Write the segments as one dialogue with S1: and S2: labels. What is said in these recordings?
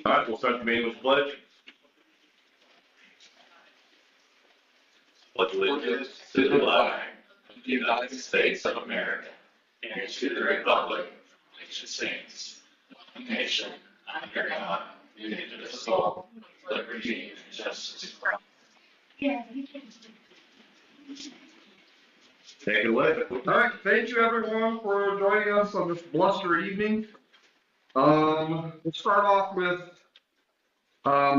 S1: All right, we'll start the meeting with pledge. Pledge allegiance to the flag of the United States of America and to the republic which stands one nation under God, indivisible, with liberty and justice for all. Take it away.
S2: All right, thank you everyone for joining us on this blustery evening. We'll start off with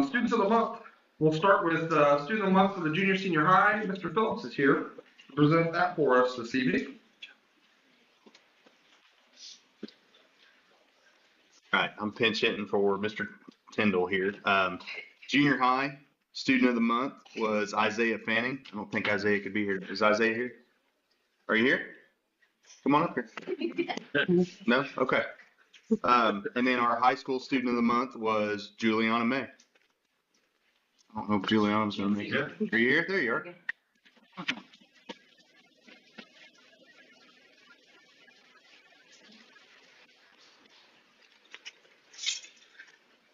S2: Students of the Month. We'll start with Student of the Month for the junior senior high. Mr. Phillips is here to present that for us this evening.
S3: All right, I'm pinch hitting for Mr. Tyndall here. Junior high student of the month was Isaiah Fanning. I don't think Isaiah could be here. Is Isaiah here? Are you here? Come on up here. No? Okay. And then our high school student of the month was Juliana May. I don't know if Juliana's going to make it. Are you here? There you are.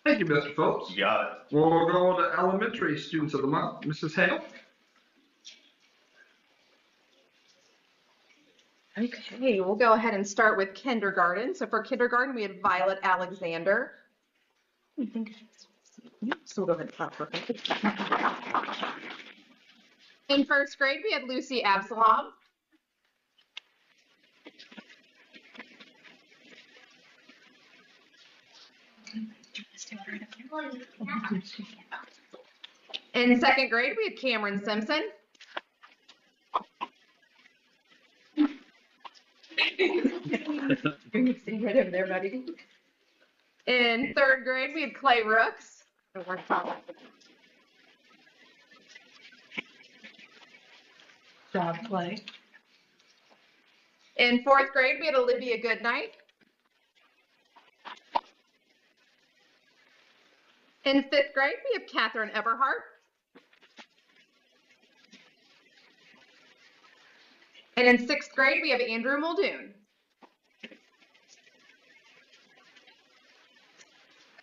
S2: Thank you, Mr. Phillips.
S1: You got it.
S2: We'll go to elementary students of the month. Mrs. Hale.
S4: Okay, we'll go ahead and start with kindergarten. So for kindergarten, we had Violet Alexander. So we'll go ahead and stop for her. In first grade, we had Lucy Absalom. In second grade, we had Cameron Simpson. Right over there, buddy. In third grade, we had Clay Rooks. Job, Clay. In fourth grade, we had Olivia Goodnight. In fifth grade, we have Catherine Everhart. And in sixth grade, we have Andrew Muldoon.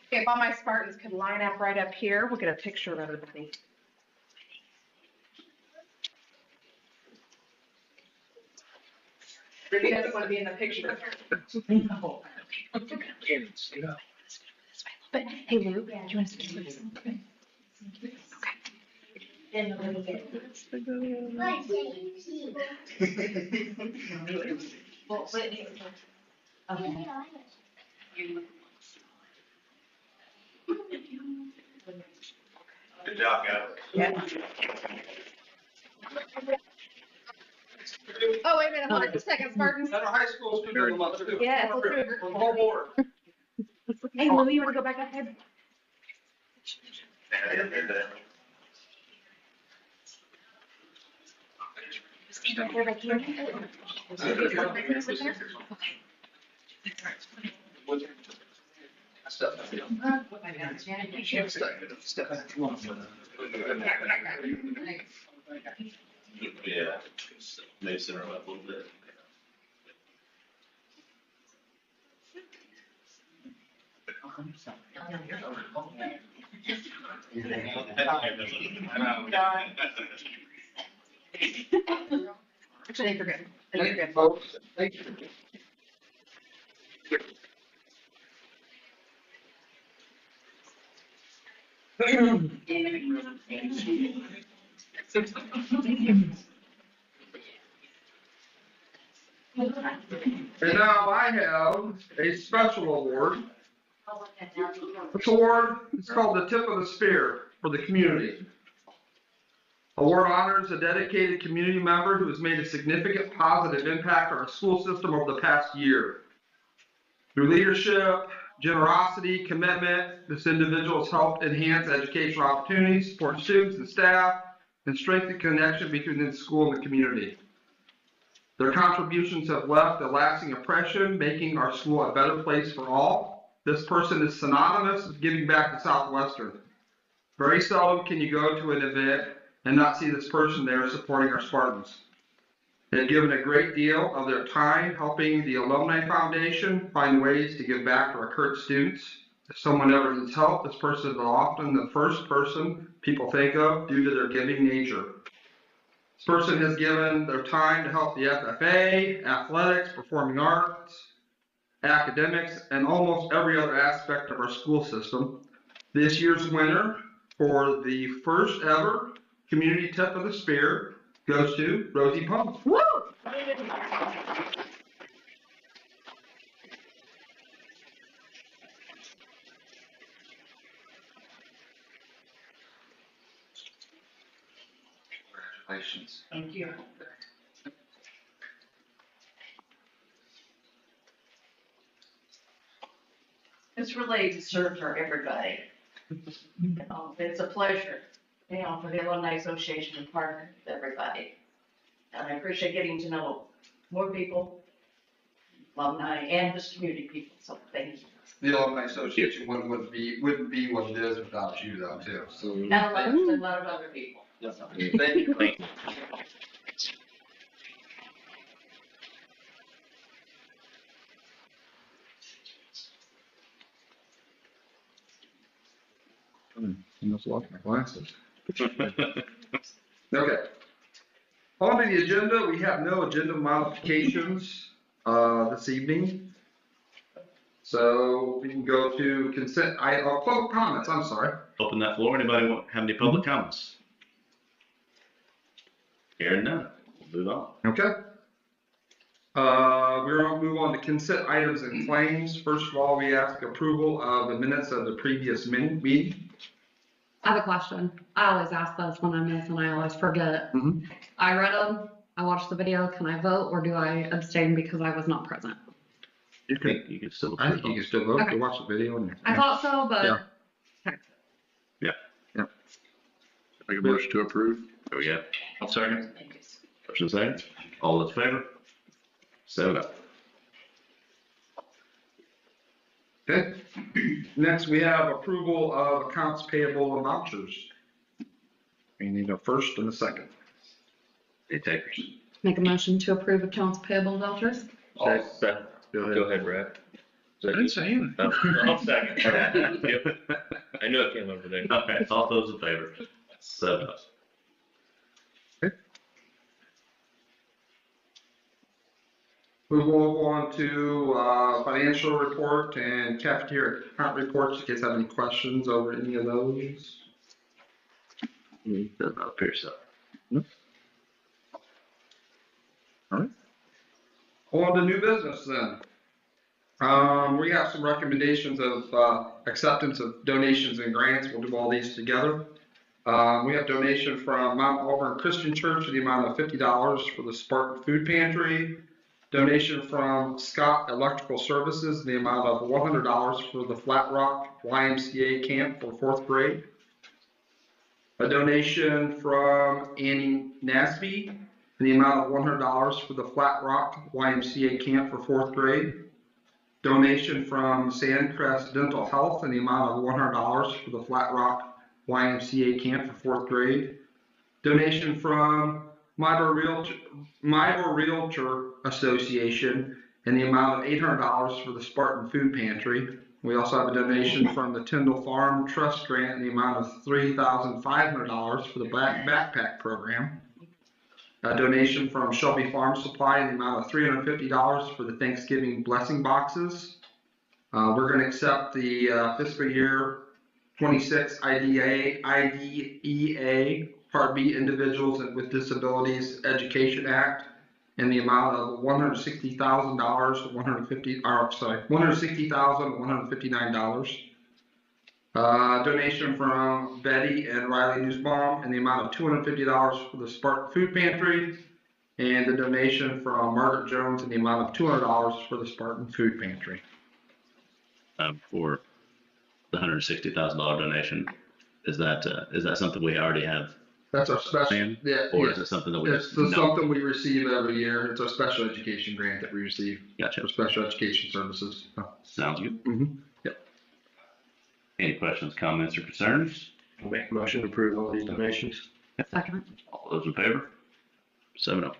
S4: Okay, if all my Spartans could line up right up here, we'll get a picture of everybody. Ruby doesn't want to be in the picture. But hey, Lou, do you want to speak to this? Okay.
S1: Good job, guys.
S4: Yeah. Oh, wait a minute, hold on just a second, Spartans.
S2: And our high school student of the month too.
S4: Yeah,
S2: Come up here. For the whole board.
S4: Hey, Lou, you want to go back up there? Stand right there, right here.
S1: Yeah. Maybe center them up a little bit.
S4: Actually, you're good.
S2: Thank you, folks. Thank you. And now I have a special award. This award is called the Tip of the Spear for the community. Award honors a dedicated community member who has made a significant positive impact on our school system over the past year. Through leadership, generosity, commitment, this individual has helped enhance educational opportunities, support students and staff, and strengthen connection between the school and the community. Their contributions have left a lasting impression, making our school a better place for all. This person is synonymous with giving back to Southwestern. Very seldom can you go to an event and not see this person there supporting our Spartans. They've given a great deal of their time helping the Alumni Foundation find ways to give back to our current students, If someone ever needs help, this person is often the first person people think of due to their giving nature. This person has given their time to help the FFA, athletics, performing arts, academics, and almost every other aspect of our school system. This year's winner for the first ever community tip of the spear goes to Rosie Pump. Woo! Congratulations.
S5: Thank you. It's really to serve for everybody. It's a pleasure, for the Alumni Association to partner with everybody. And I appreciate getting to know more people, alumni and just community people, so thank you.
S2: The Alumni Association wouldn't be what it is without you though, too. So,
S5: And a lot of other people.
S2: thank you. I must lost my glasses. Okay. On to the agenda, we have no agenda modifications this evening. So we can go to consent, public comments, I'm sorry.
S6: Open that floor. Anybody have any public comments? Hearing none, we'll move on.
S2: Okay. We're going to move on to consent items and claims. First of all, we ask approval of the minutes of the previous meeting.
S7: I have a question. I always ask this when I miss and I always forget.
S2: Mhm.
S7: I read them, I watched the video, can I vote or do I abstain because I was not present?
S6: You can still.
S2: I think you can still vote.
S7: Okay.
S2: You watch the video. And,
S7: I thought so, but.
S2: Yeah.
S7: Okay.
S6: Make a motion to approve. There we go. I'll second.
S5: Thank you.
S6: First and second. All in favor? 7-0.
S2: Okay. Next, we have approval of accounts payable and vouchers. We need a first and a second.
S6: Any takers?
S7: Make a motion to approve accounts payable vouchers.
S6: Go ahead, Brad.
S2: I didn't say anything.
S6: I'll second. I knew it came over there. Okay, all those in favor? 7-0.
S2: We will go on to financial report and cafeteria account reports, in case you have any questions over any of those.
S6: Does not appear so.
S2: All right. On to new business then. We have some recommendations of acceptance of donations and grants. We'll do all these together. We have donation from Mount Auburn Christian Church in the amount of $50 for the Spartan Food Pantry. Donation from Scott Electrical Services in the amount of $100 for the Flat Rock YMCA camp for 4th grade. A donation from Annie Nasby in the amount of $100 for the Flat Rock YMCA camp for 4th grade. Donation from Sandcrest Dental Health in the amount of $100 for the Flat Rock YMCA camp for 4th grade. Donation from Mybor Realtor Association in the amount of $800 for the Spartan Food Pantry. We also have a donation from the Tyndall Farm Trust Grant in the amount of $3,500 for the Black Backpack Program. A donation from Shelby Farm Supply in the amount of $350 for the Thanksgiving blessing boxes. We're going to accept the fiscal year 26 IDEA Part B Individuals with Disabilities Education Act in the amount of $160,159. Donation from Betty and Riley Newsbaum in the amount of $250 for the Spartan Food Pantry, and the donation from Margaret Jones in the amount of $200 for the Spartan Food Pantry.
S6: For the $160,000 donation, is that something we already have?
S2: That's our special,
S6: Plan?
S2: yeah,
S6: Or
S2: yeah.
S6: is it something that we
S2: It's
S6: just know?
S2: something we receive every year. It's our special education grant that we receive
S6: Gotcha.
S2: for special education services.
S6: Sounds good.
S2: Mm-hmm.
S6: Any questions, comments, or concerns?
S8: Make a motion to approve all these donations.
S7: Second.
S6: All those in favor? 7-0.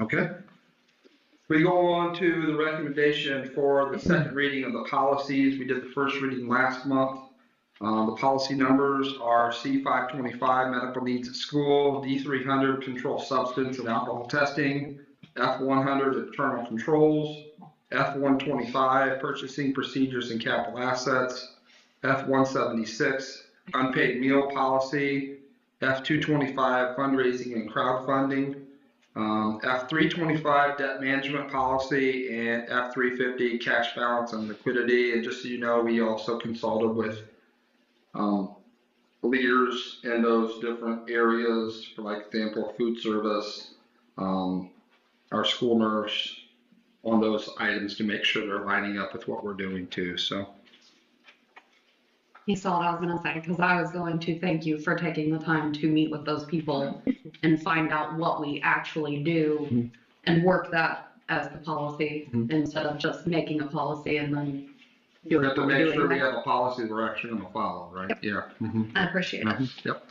S2: Okay. We go on to the recommendation for the second reading of the policies. We did the first reading last month. The policy numbers are C525, medical needs at school, D300, control substance and alcohol testing, F100, internal controls, F125, purchasing procedures and capital assets, F176, unpaid meal policy, F225, fundraising and crowdfunding, F325, debt management policy, and F350, cash balance and liquidity. And just so you know, we also consulted with leaders in those different areas, for like example, food service, our school nurse, on those items to make sure they're lining up with what we're doing too. So
S7: You saw what I was gonna say, because I was going to thank you for taking the time to meet with those people and find out what we actually do and work that as the policy instead of just making a policy and then
S2: we
S7: doing
S2: have to
S7: what we're
S2: make sure
S7: doing.
S2: we have a policy we're actually going to follow, right?
S7: Yep.
S2: Yeah.
S7: I appreciate it.
S2: Yep.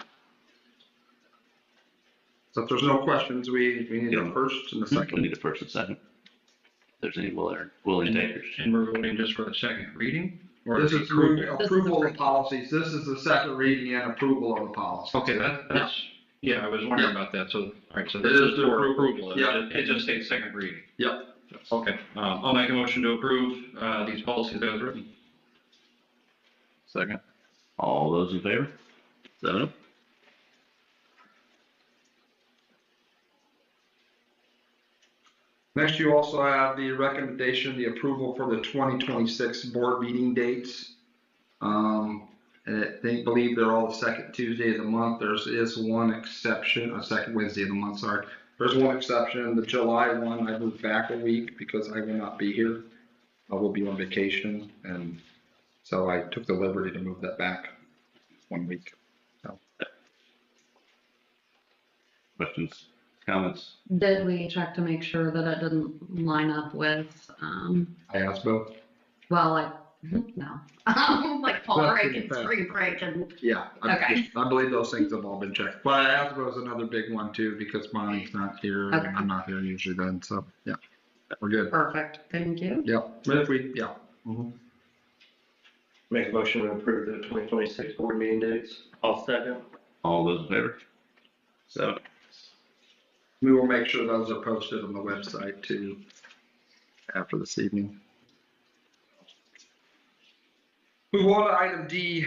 S2: So if there's no questions, we need a first and a
S6: We
S2: second.
S6: need a first and second. If there's any willing takers.
S8: And we're voting just for the second reading? Or
S2: This
S8: the
S2: is
S8: approval?
S2: approval of policies. This is the second reading and approval of the policy.
S8: Okay, that's, yeah, I was wondering about that, so, all right, so
S2: It
S8: this
S2: is
S8: is
S2: to
S8: for
S2: approve.
S8: approval,
S2: Yeah.
S8: it just takes second reading.
S2: Yep.
S8: Okay, I'll make a motion to approve, these policies as written.
S6: Second. All those in favor? 7-0.
S2: Next, you also have the recommendation, the approval for the 2026 board meeting dates. They believe they're all the second Tuesday of the month. There is one exception, second Wednesday of the month, sorry. There's one exception, the July one, I moved back a week because I will not be here. I will be on vacation, and so I took the liberty to move that back 1 week.
S6: Questions, comments?
S7: Did we check to make sure that it didn't line up with,
S2: I asked both.
S7: well, no. Like fall
S2: Well,
S7: break
S2: pretty
S7: and
S2: fast.
S7: spring break and,
S2: Yeah,
S7: Okay.
S2: I believe those things have all been checked. But ASBO is another big one too, because Bonnie's not here,
S7: Okay.
S2: and I'm not here usually then, so, yeah, we're good.
S7: perfect, thank you.
S2: Yep, but if we, yeah.
S8: Make a motion to approve the 2026 board meeting dates.
S6: I'll second. All those in favor? 7.
S2: We will make sure those are posted on the website too, after this evening. Move on to item D.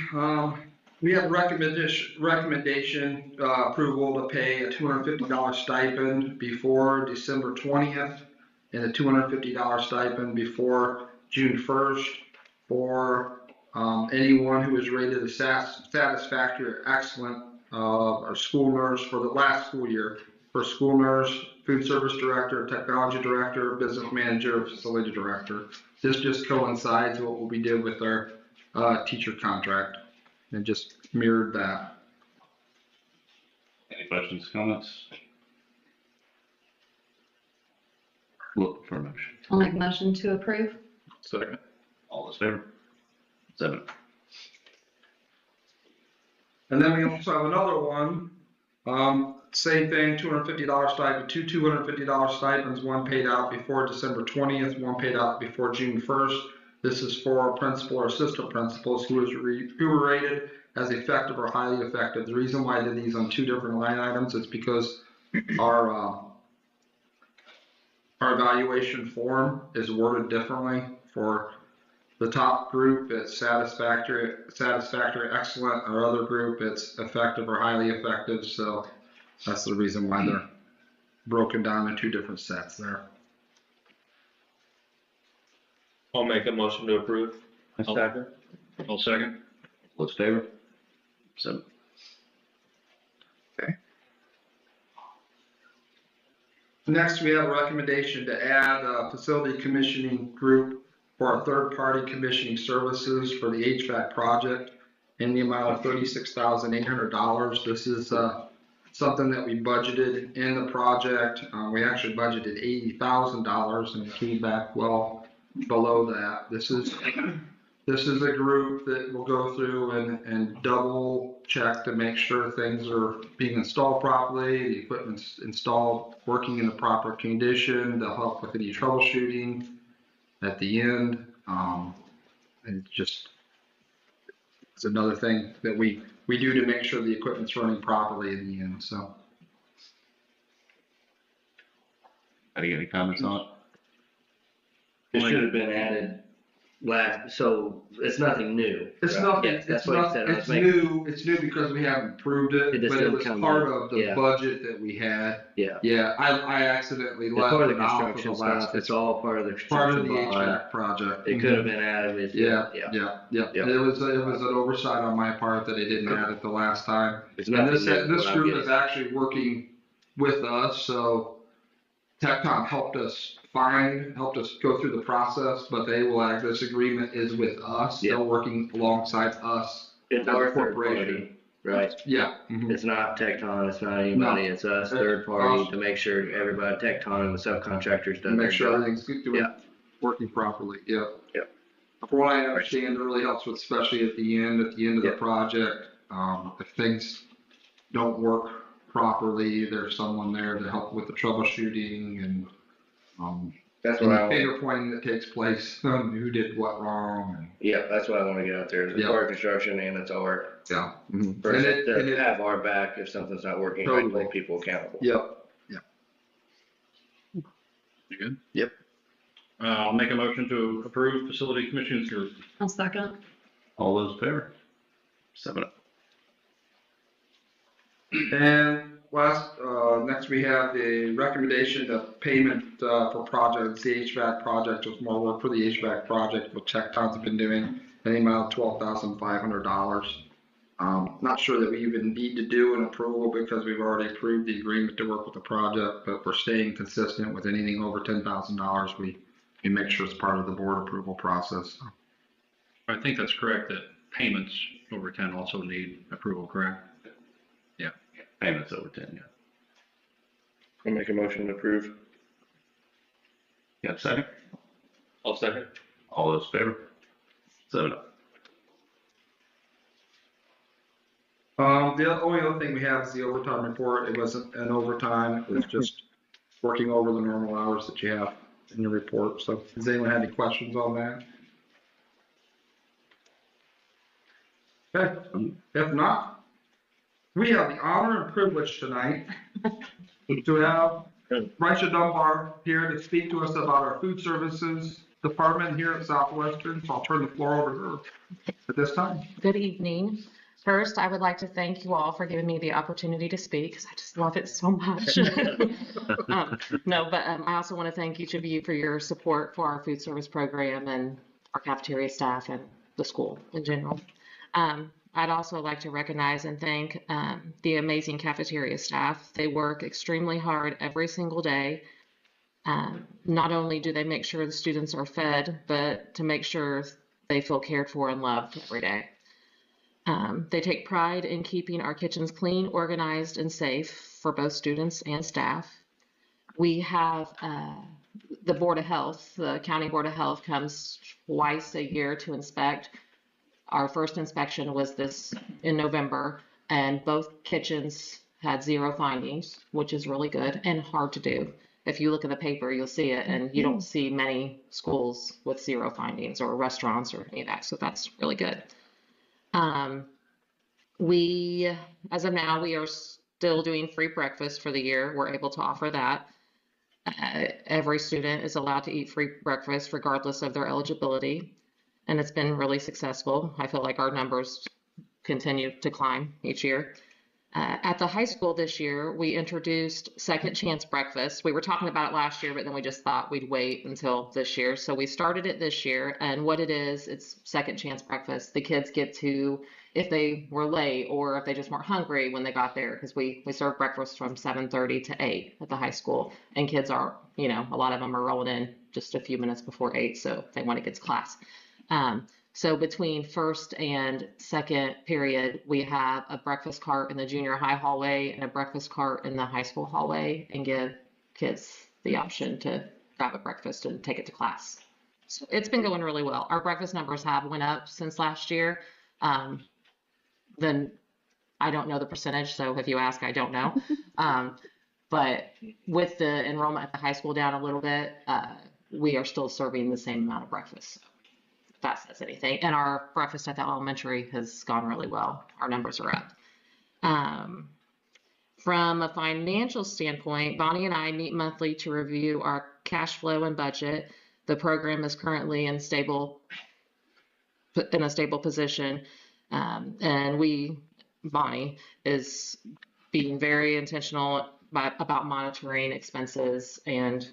S2: We have recommendation approval to pay a $250 stipend before December 20th and a $250 stipend before June 1st for anyone who is rated a satisfactory or excellent or school nurse for the last school year, for school nurse, food service director, technology director, business manager, facility director. This just coincides with what we did with our teacher contract and just mirrored that.
S6: Any questions, comments? Look for a motion.
S7: I'll make a motion to approve.
S6: Second. All those in favor? 7.
S2: And then we also have another one, same thing, $250 stipend, two $250 stipends, one paid out before December 20th, one paid out before June 1st. This is for principal or assistant principals who were rated as effective or highly effective. The reason why I did these on two different line items is because our evaluation form is worded differently. For the top group, it's satisfactory, excellent. Our other group, it's effective or highly effective. So that's the reason why they're broken down in two different sets there.
S6: I'll make a motion to approve. Second.
S8: I'll second.
S6: All those in favor? 7.
S2: Next, we have a recommendation to add a facility commissioning group for our third-party commissioning services for the HVAC project in the amount of $36,800. This is something that we budgeted in the project. We actually budgeted $80,000 and it came back well below that. This is This is a group that will go through and double check to make sure things are being installed properly, the equipment's installed, working in the proper condition. They'll help with any troubleshooting at the end. And just, it's another thing that we do to make sure the equipment's running properly in the end, so.
S3: Any comments on it?
S9: It should have been added so it's nothing new.
S2: It's
S9: right?
S2: nothing,
S9: Yeah,
S2: it's
S9: that's what you
S2: not,
S9: said. I was
S2: it's
S9: making-
S2: it's new because we haven't approved it,
S9: It just
S2: but it
S9: didn't
S2: was
S9: come
S2: part
S9: in.
S2: of the
S9: Yeah.
S2: budget that we had.
S9: Yeah.
S2: Yeah, I accidentally
S9: It's
S2: left
S9: part of the
S2: it off of the
S9: construction
S2: last,
S9: stuff. It's all part of the
S2: part of
S9: construction
S2: the
S9: bond.
S2: HVAC project.
S9: It could have been added with.
S2: Yeah,
S9: Yeah.
S2: yeah.
S9: Yeah.
S2: It was an oversight on my part that I didn't add it the last time.
S9: It's
S2: And
S9: nothing
S2: this,
S9: new,
S2: this
S9: what I'm
S2: group
S9: getting
S2: is
S9: at.
S2: actually working with us, so Tecton helped us go through the process, but this agreement is with us.
S9: Yeah.
S2: They're working alongside us.
S9: It's
S2: as a
S9: our third
S2: corporation.
S9: party, right?
S2: Yeah. mhm.
S9: It's not Tecton, it's not anybody, it's us, third party,
S2: us.
S9: to make sure everybody, Tecton and the subcontractors done their
S2: Make sure
S9: job.
S2: everything's
S9: Yeah.
S2: working properly, yeah.
S9: Yeah.
S2: From what I understand, it really helps with, especially at the end of the
S9: Yeah.
S2: project, if things don't work properly, there's someone there to help with the troubleshooting and,
S9: That's
S2: and
S9: what
S2: the
S9: I want,
S2: finger pointing that takes place, on who did what wrong, and,
S9: yeah, that's what I wanna get out there, it's
S2: Yeah.
S9: our construction and it's our,
S2: yeah. mhm.
S9: for us
S2: And
S9: to
S2: it-
S9: have our back if something's not working, I
S2: Totally.
S9: hold people accountable.
S2: Yep,
S8: You good?
S3: Yep.
S8: I'll make a motion to approve facility commissioners group.
S7: I'll second.
S3: All those in favor? 7-0.
S2: and next we have the recommendation of payment, for projects, the HVAC project, with more work for the HVAC project, which Tecton's been doing, an amount of $12,500. Not sure that we even need to do an approval because we've already approved the agreement to work with the project, but we're staying consistent with anything over $10,000. We make sure it's part of the board approval process.
S8: I think that's correct, that payments over 10 also need approval, correct?
S3: Payments over 10, yeah.
S9: I'll make a motion to approve.
S3: You got a second?
S6: I'll second.
S3: All those in favor? 7-0.
S2: The only other thing we have is the overtime report. It wasn't an overtime, it was just working over the normal hours that you have in your report. So does anyone have any questions on that? Okay, if not, we have the honor and privilege tonight to have Brycia Dunbar here to speak to us about our food services department here at Southwestern. So I'll turn the floor over to her at this time.
S10: Good evening. First, I would like to thank you all for giving me the opportunity to speak, because I just love it so much. I also want to thank each of you for your support for our food service program and our cafeteria staff and the school in general. I'd also like to recognize and thank the amazing cafeteria staff. They work extremely hard every single day. Not only do they make sure the students are fed, but to make sure they feel cared for and loved every day. They take pride in keeping our kitchens clean, organized, and safe for both students and staff. We have the Board of Health, the County Board of Health comes twice a year to inspect. Our first inspection was this in November, and both kitchens had 0 findings, which is really good and hard to do. If you look at the paper, you'll see it, and you don't see many schools with 0 findings or restaurants or any of that, so that's really good. As of now, we are still doing free breakfast for the year. We're able to offer that. Every student is allowed to eat free breakfast regardless of their eligibility, and it's been really successful. I feel like our numbers continue to climb each year. At the high school this year, we introduced second chance breakfast. We were talking about it last year, but then we just thought we'd wait until this year. So we started it this year, and what it is, it's second chance breakfast. The kids get to, if they were late or if they just weren't hungry when they got there, because we serve breakfast from 7:30 to 8 at the high school, and kids are, a lot of them are rolling in just a few minutes before 8, so they want to get to class. So between first and second period, we have a breakfast cart in the junior high hallway and a breakfast cart in the high school hallway, and give kids the option to grab a breakfast and take it to class. So it's been going really well. Our breakfast numbers have went up since last year. Then I don't know the percentage, so if you ask, I don't know. But with the enrollment at the high school down a little bit, we are still serving the same amount of breakfast. If that says anything. And our breakfast at the elementary has gone really well. Our numbers are up. From a financial standpoint, Bonnie and I meet monthly to review our cash flow and budget. The program is currently in a stable position. And Bonnie is being very intentional about monitoring expenses and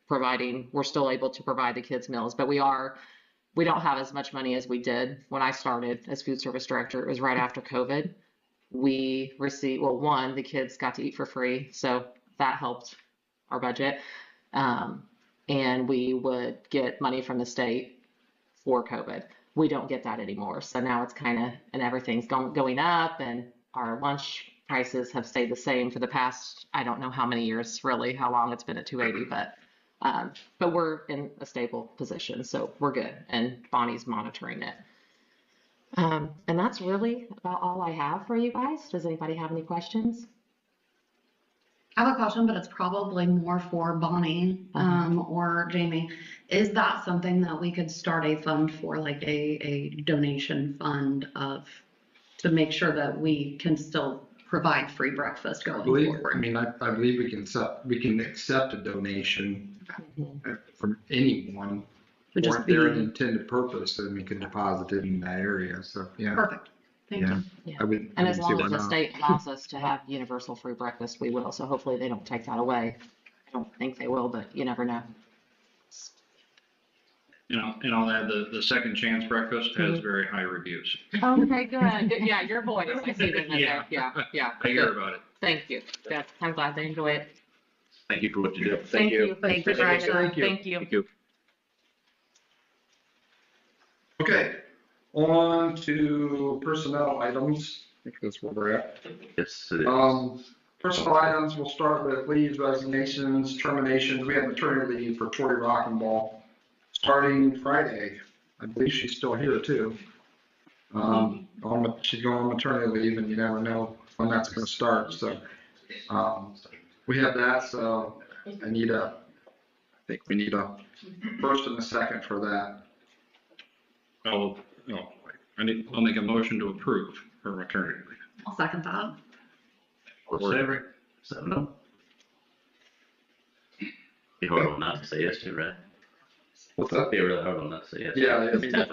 S10: we're still able to provide the kids meals, but we don't have as much money as we did when I started as food service director. It was right after COVID. We received, the kids got to eat for free, so that helped our budget. And we would get money from the state for COVID. We don't get that anymore. So now it's and everything's going up, and our lunch prices have stayed the same for the past, I don't know how many years, really, how long it's been at 280, but we're in a stable position, so we're good. And Bonnie's monitoring it. And that's really about all I have for you guys. Does anybody have any questions?
S7: I have a question, but it's probably more for Bonnie, or Jamie. Is that something that we could start a fund for, like a donation fund to make sure that we can still provide free breakfast going forward?
S2: I believe we can accept a donation from anyone for their intended purpose, and we can deposit it in that area, so, yeah.
S7: Perfect. Thank you.
S10: Yeah.
S2: And
S10: as long as the state allows us to have universal free breakfast, we will. So hopefully they don't take that away. I don't think they will, but you never know.
S8: And I'll add the Second Chance breakfast has very high reviews.
S10: Okay, good. Yeah, your voice. I see them in there. Yeah.
S8: I hear about it.
S10: Thank you. I'm glad they enjoy it.
S6: Thank you for what you do.
S10: Thank you.
S7: Thank you,
S10: Brian.
S2: Thank you.
S10: Thank you.
S6: Thank you.
S2: Okay, on to personnel items. I think that's where we're at.
S6: Yes, it is.
S2: Personnel items, we'll start with leaves, resignations, terminations. We have maternity leave for Tori Rockenball starting Friday. I believe she's still here too. She's going on maternity leave, and you never know when that's going to start. So we have that. So I think we need a first and a second for that.
S8: I'll make a motion to approve her maternity leave.
S7: I'll second that.
S6: All in favor? 7-0. Be hard on not to say yes to, right?
S2: What's that?
S6: Be really hard on not to say yes.
S2: Yeah,
S6: I mean,
S2: I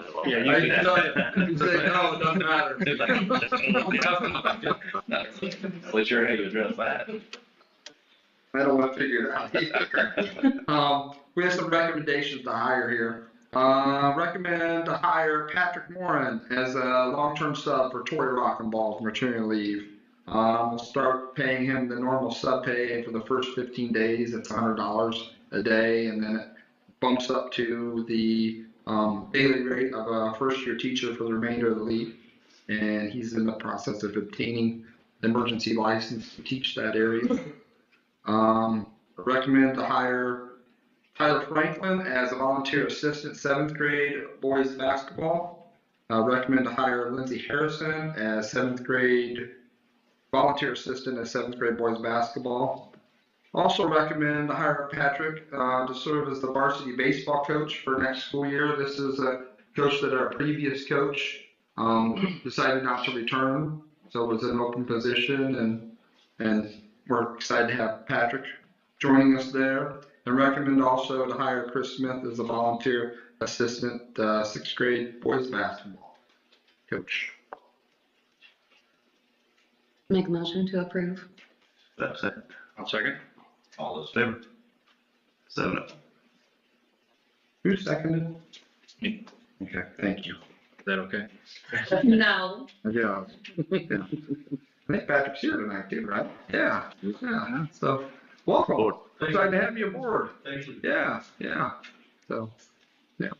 S2: can tell you, if you say no, it doesn't matter.
S6: Not sure how you address that.
S2: I don't want to figure it out either. We have some recommendations to hire here. Recommend to hire Patrick Moran as a long-term sub for Tori Rockenball for maternity leave. We'll start paying him the normal sub pay for the first 15 days. It's $100 a day, and then it bumps up to the daily rate of a first-year teacher for the remainder of the leave. And he's in the process of obtaining the emergency license to teach that area. Recommend to hire Tyler Franklin as a volunteer assistant, 7th grade boys basketball. Recommend to hire Lindsay Harrison as 7th grade volunteer assistant at 7th grade boys basketball. Also recommend to hire Patrick to serve as the varsity baseball coach for next school year. This is a coach that our previous coach decided not to return, so it was an open position, and we're excited to have Patrick joining us there. And recommend also to hire Chris Smith as a volunteer assistant 6th grade boys basketball coach.
S7: Make a motion to approve.
S6: That's it.
S8: I'll second.
S6: All those in favor? 7-0.
S2: Who seconded?
S8: Me.
S2: Okay, thank you.
S8: Is that okay?
S7: No.
S2: Yeah. I think Patrick's here tonight too, right? Yeah. So, welcome.
S6: Board.
S2: Excited to have you aboard.
S1: Thank you.
S2: Yeah. So, yeah.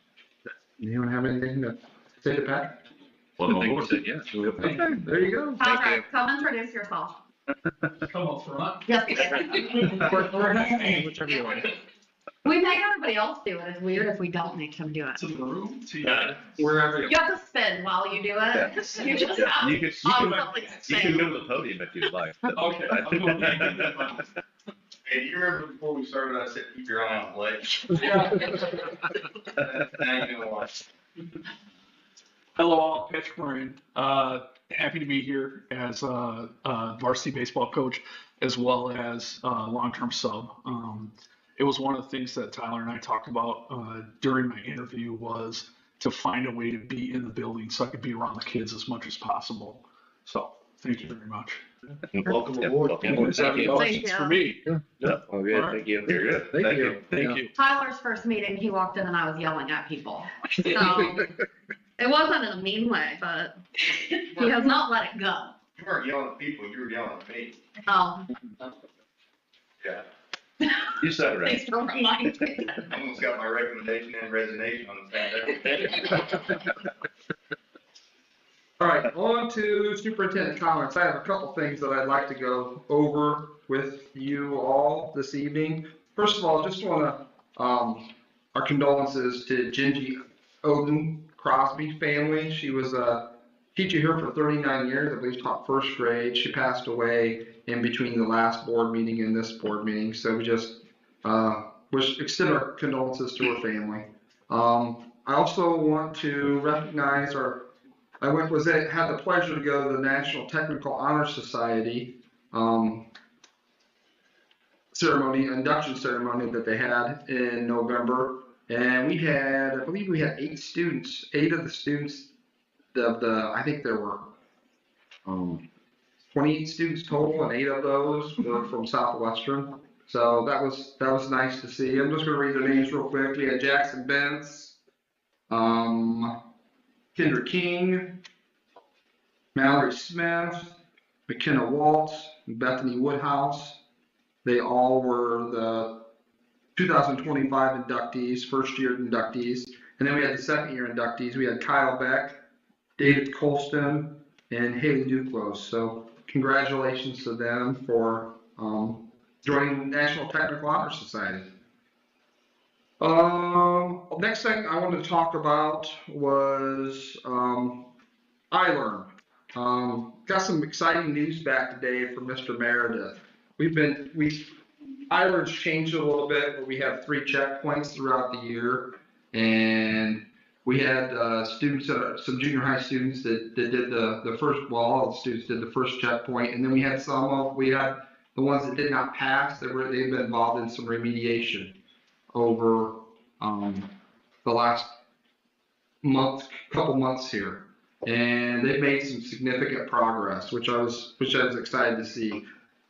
S2: Anyone have anything to say to Patrick?
S6: Welcome
S8: I think
S6: aboard.
S8: we said yes.
S2: Okay, there you go.
S7: Patrick, come introduce yourself.
S1: Come up front.
S7: Yes.
S2: Whichever you want.
S7: We make everybody else do it. It's weird if we don't make them do it.
S1: To the room,
S6: Yeah.
S1: wherever.
S7: You have to spin while you do it. You just have
S6: You
S7: constantly
S6: can
S7: spin.
S6: go to the podium if you'd like.
S1: Okay.
S3: Hey, you remember before we started, I said, keep your eye on the blade?
S1: Yeah.
S3: Now you know what.
S11: Hello, all. Patrick Moran. Happy to be here as a varsity baseball coach as well as long-term sub. It was one of the things that Tyler and I talked about during my interview was to find a way to be in the building so I could be around the kids as much as possible. So thank you very much.
S6: Welcome aboard.
S11: Thank you.
S7: Thank you.
S11: For me.
S6: Yeah, all good, thank you. You're good.
S2: Thank you.
S11: Thank you.
S7: Tyler's first meeting, he walked in and I was yelling at people. So it wasn't in a mean way, but he has not let it go.
S3: You weren't yelling at people, you were yelling at me.
S7: Oh,
S3: Yeah.
S6: You said it right.
S7: thanks for reminding me.
S3: I almost got my recommendation and resignation on the same day.
S2: All right, on to superintendent comments. I have a couple things that I'd like to go over with you all this evening. First of all, just want to, our condolences to Gingy Odin Crosby family. She was a teacher here for 39 years, I believe taught first grade. She passed away in between the last board meeting and this board meeting. So we just extend our condolences to her family. I also want to recognize had the pleasure to go to the National Technical Honor Society induction ceremony that they had in November. And I believe we had 8 of the students I think there were 28 students total, and 8 of those were from Southwestern. So that was nice to see. I'm just going to read their names real quick. We had Jackson Bentz, Kendra King, Mallory Smith, McKenna Waltz, and Bethany Woodhouse. They all were the 2025 inductees, first year inductees. And then we had the second year inductees. We had Kyle Beck, David Colston, and Haley Duclos. So congratulations to them for joining the National Technical Honor Society. Next thing I wanted to talk about was iLearn. Got some exciting news back today from Mr. Meredith. iLearn's changed a little bit, but we have 3 checkpoints throughout the year, and we had students, some junior high students that did the first. Well, all the students did the first checkpoint, and then we had the ones that did not pass. They've been involved in some remediation over the last couple months here, and they've made some significant progress, which I was excited to see.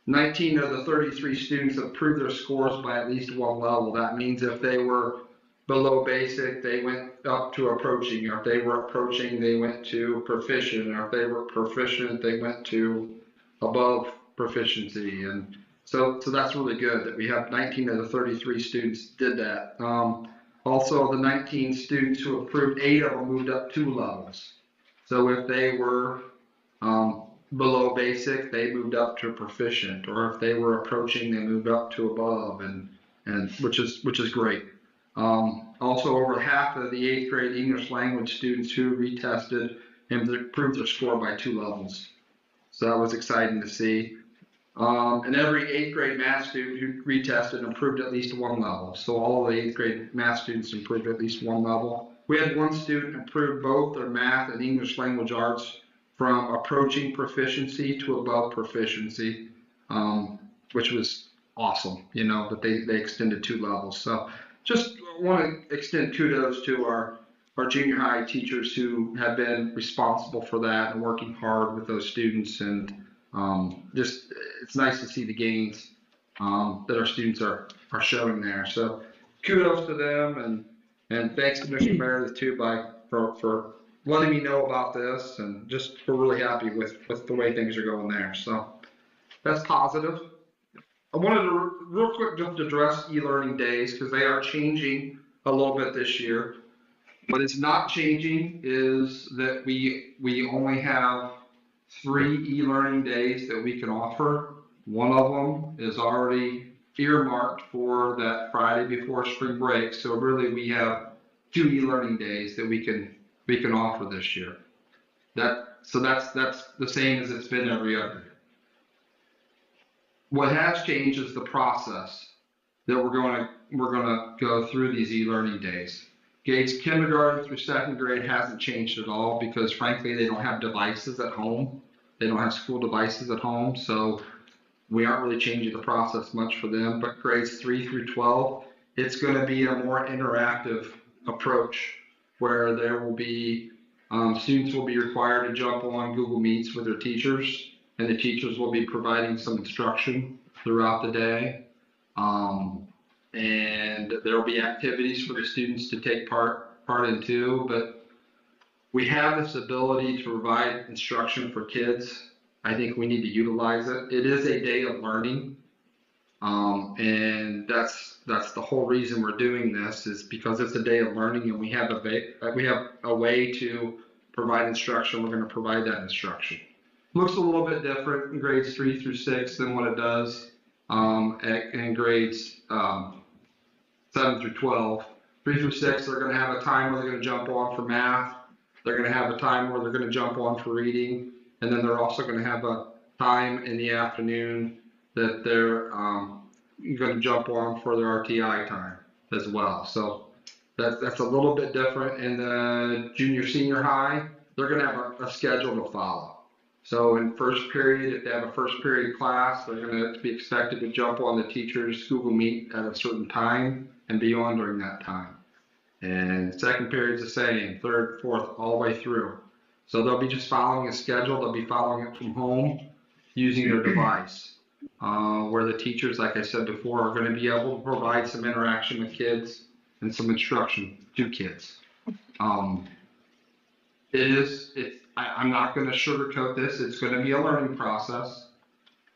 S2: 19 of the 33 students improved their scores by at least 1 level. That means if they were below basic, they went up to approaching, or if they were approaching, they went to proficient, or if they were proficient, they went to above proficiency. And so that's really good that we have 19 of the 33 students did that. Also, the 19 students who improved, 8 of them moved up 2 levels. So if they were below basic, they moved up to proficient, or if they were approaching, they moved up to above, and which is great. Also, over half of the 8th grade English language students who retested and improved their score by 2 levels. So that was exciting to see. And every 8th grade math student who retested improved at least 1 level. So all of the 8th grade math students improved at least 1 level. We had 1 student improve both their math and English language arts from approaching proficiency to above proficiency, which was awesome, that they extended 2 levels. So just want to extend kudos to our junior high teachers who have been responsible for that and working hard with those students. And it's nice to see the gains that our students are showing there. So kudos to them, and thanks to Mr. Meredith too for letting me know about this, and we're really happy with the way things are going there. So that's positive. I wanted to real quick just address e-learning days because they are changing a little bit this year. What is not changing is that we only have 3 e-learning days that we can offer. One of them is already earmarked for that Friday before spring break. So really, we have 2 e-learning days that we can offer this year. That's the same as it's been every other year. What has changed is the process that we're gonna go through these e-learning days. Grades kindergarten through 2nd grade hasn't changed at all because frankly, they don't have devices at home. They don't have school devices at home, so we aren't really changing the process much for them. But grades 3 through 12, it's gonna be a more interactive approach where there will be, students will be required to jump on Google Meets with their teachers, and the teachers will be providing some instruction throughout the day. And there will be activities for the students to take part in too, but we have this ability to provide instruction for kids. I think we need to utilize it. It is a day of learning. And that's the whole reason we're doing this is because it's a day of learning and we have a way to provide instruction. We're going to provide that instruction. Looks a little bit different in grades 3 through 6 than what it does in grades 7 through 12. 3 through 6, they're going to have a time where they're going to jump on for math. They're going to have a time where they're going to jump on for reading. And then they're also going to have a time in the afternoon that they're going to jump on for their RTI time as well. So that's a little bit different. In the junior, senior high, they're going to have a schedule to follow. So in first period, if they have a first period class, they're going to be expected to jump on the teacher's Google Meet at a certain time and be on during that time. And second period's the same, third, fourth, all the way through. So they'll be just following a schedule. They'll be following it from home using their device. Where the teachers, like I said before, are going to be able to provide some interaction with kids and some instruction to kids. I'm not going to sugarcoat this. It's going to be a learning process.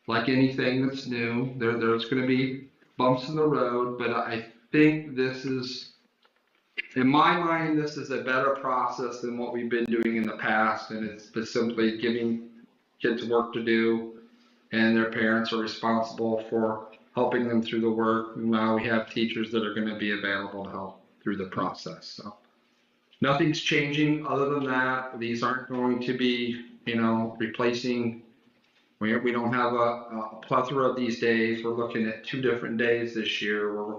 S2: Like anything that's new, there's going to be bumps in the road, but I think this is, in my mind, this is a better process than what we've been doing in the past, and it's simply giving kids work to do, and their parents are responsible for helping them through the work. Now we have teachers that are going to be available to help through the process. So nothing's changing other than that. These aren't going to be, replacing. We don't have a plethora of these days. We're looking at 2 different days this year where we're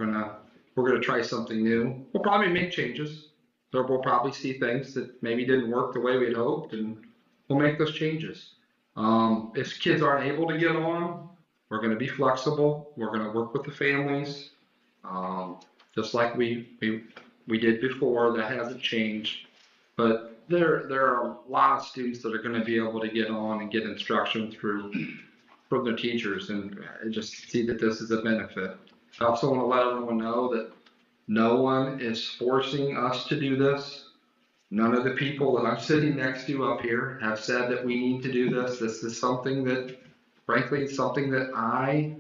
S2: gonna try something new. We'll probably make changes. So we'll probably see things that maybe didn't work the way we'd hoped, and we'll make those changes. If kids aren't able to get on, we're going to be flexible. We're going to work with the families, just like we did before. That hasn't changed. But there are a lot of students that are going to be able to get on and get instruction from their teachers, and just see that this is a benefit. I also want to let everyone know that no one is forcing us to do this. None of the people that I'm sitting next to up here have said that we need to do this. This is something that, frankly, it's something that I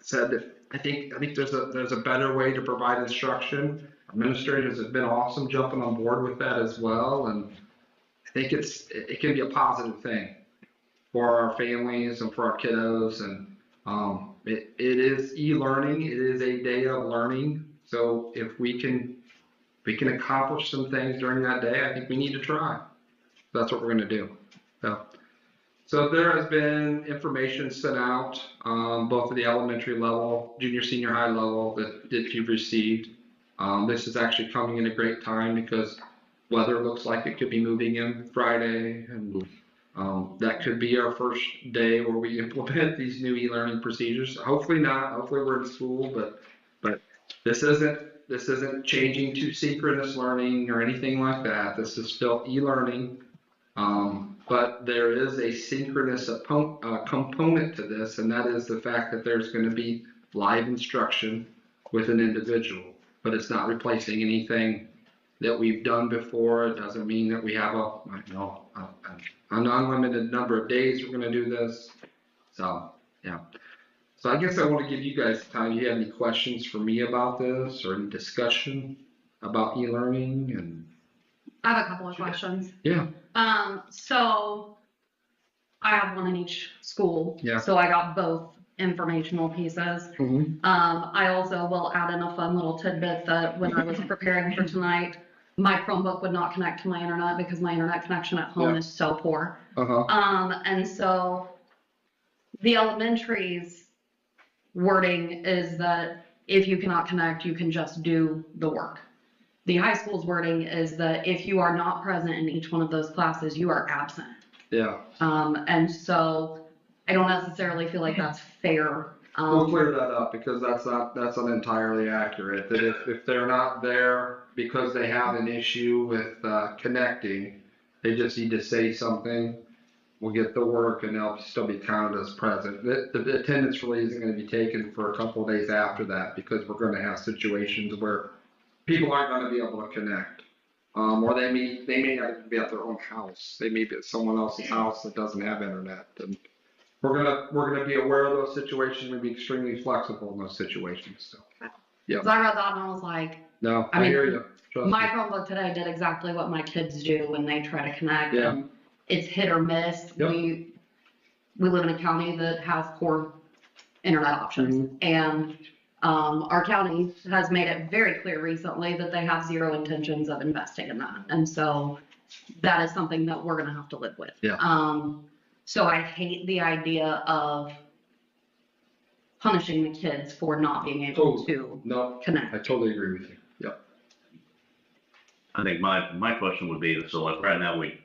S2: said that I think there's a better way to provide instruction. Administrators have been awesome jumping on board with that as well, and I think it can be a positive thing for our families and for our kiddos. And it is e-learning. It is a day of learning. So if we can accomplish some things during that day, I think we need to try. That's what we're going to do. So there has been information sent out, both at the elementary level, junior, senior high level that you've received. This is actually coming in a great time because weather looks like it could be moving in Friday, and that could be our first day where we implement these new e-learning procedures. Hopefully not. Hopefully we're in school, but this isn't changing to synchronous learning or anything like that. This is still e-learning, but there is a synchronous component to this, and that is the fact that there's going to be live instruction with an individual, but it's not replacing anything that we've done before. It doesn't mean that we have an unlimited number of days we're going to do this. So, yeah. So I guess I want to give you guys time. Do you have any questions for me about this or any discussion about e-learning? And
S7: I have a couple of questions.
S2: Yeah.
S7: So I have one in each school.
S2: Yeah.
S7: So I got both informational pieces.
S2: Mhm.
S7: I also will add in a fun little tidbit that when I was preparing for tonight, my Chromebook would not connect to my internet because my internet connection at home
S2: Yeah.
S7: is so poor.
S2: Uh-huh.
S7: And so the elementary's wording is that if you cannot connect, you can just do the work. The high school's wording is that if you are not present in each one of those classes, you are absent.
S2: Yeah.
S7: And so I don't necessarily feel like that's fair.
S2: We'll clear that up because that's not entirely accurate. That if they're not there because they have an issue with connecting, they just need to say something. We'll get the work and they'll still be counted as present. The attendance really isn't going to be taken for a couple of days after that because we're going to have situations where people aren't going to be able to connect. Or they may not be at their own house. They may be at someone else's house that doesn't have internet. And we're gonna be aware of those situations and be extremely flexible in those situations. So, yeah.
S7: Cause I read that and I was like,
S2: No,
S7: I
S2: I
S7: mean,
S2: hear you. Trust
S7: my
S2: me.
S7: Chromebook today did exactly what my kids do when they try to connect.
S2: Yeah.
S7: And it's hit or miss.
S2: Yep.
S7: We live in a county that has poor internet options.
S2: Mhm.
S7: And our county has made it very clear recently that they have zero intentions of investing in that. And so that is something that we're gonna have to live with.
S2: Yeah.
S7: So I hate the idea of punishing the kids for not being able to
S2: No,
S7: connect.
S2: I totally agree with you. Yep.
S6: I think my question would be, so like right now, we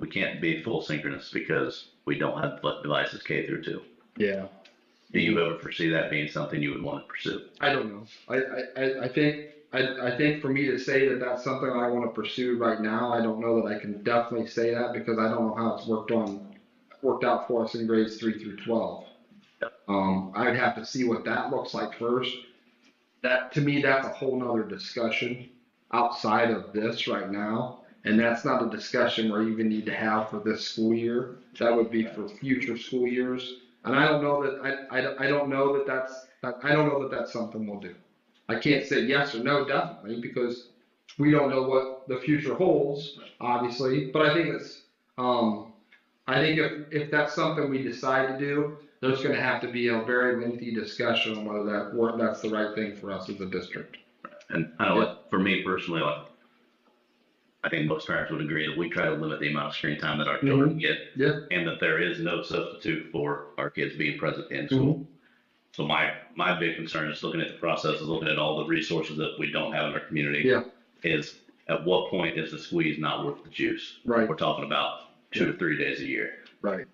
S6: can't be full synchronous because we don't have devices K through 2.
S2: Yeah.
S6: Do you ever foresee that being something you would want to pursue?
S2: I don't know. I think for me to say that that's something I want to pursue right now, I don't know that I can definitely say that because I don't know how it's worked out for us in grades 3 through 12. I'd have to see what that looks like first. That to me, that's a whole nother discussion outside of this right now. And that's not a discussion we're even need to have for this school year. That would be for future school years. And I don't know that I don't know that that's something we'll do. I can't say yes or no definitely because we don't know what the future holds, obviously. But I think if that's something we decide to do, there's going to have to be a very lengthy discussion on whether that's the right thing for us as a district.
S6: And I know, like, for me personally, like, I think most parents would agree that we try to limit the amount of screen time that our children get.
S2: Yeah.
S6: And that there is no substitute for our kids being present in school. So my big concern is looking at the process, is looking at all the resources that we don't have in our community.
S2: Yeah.
S6: Is at what point is the squeeze not worth the juice?
S2: Right.
S6: We're talking about 2 to 3 days a year.
S2: Right.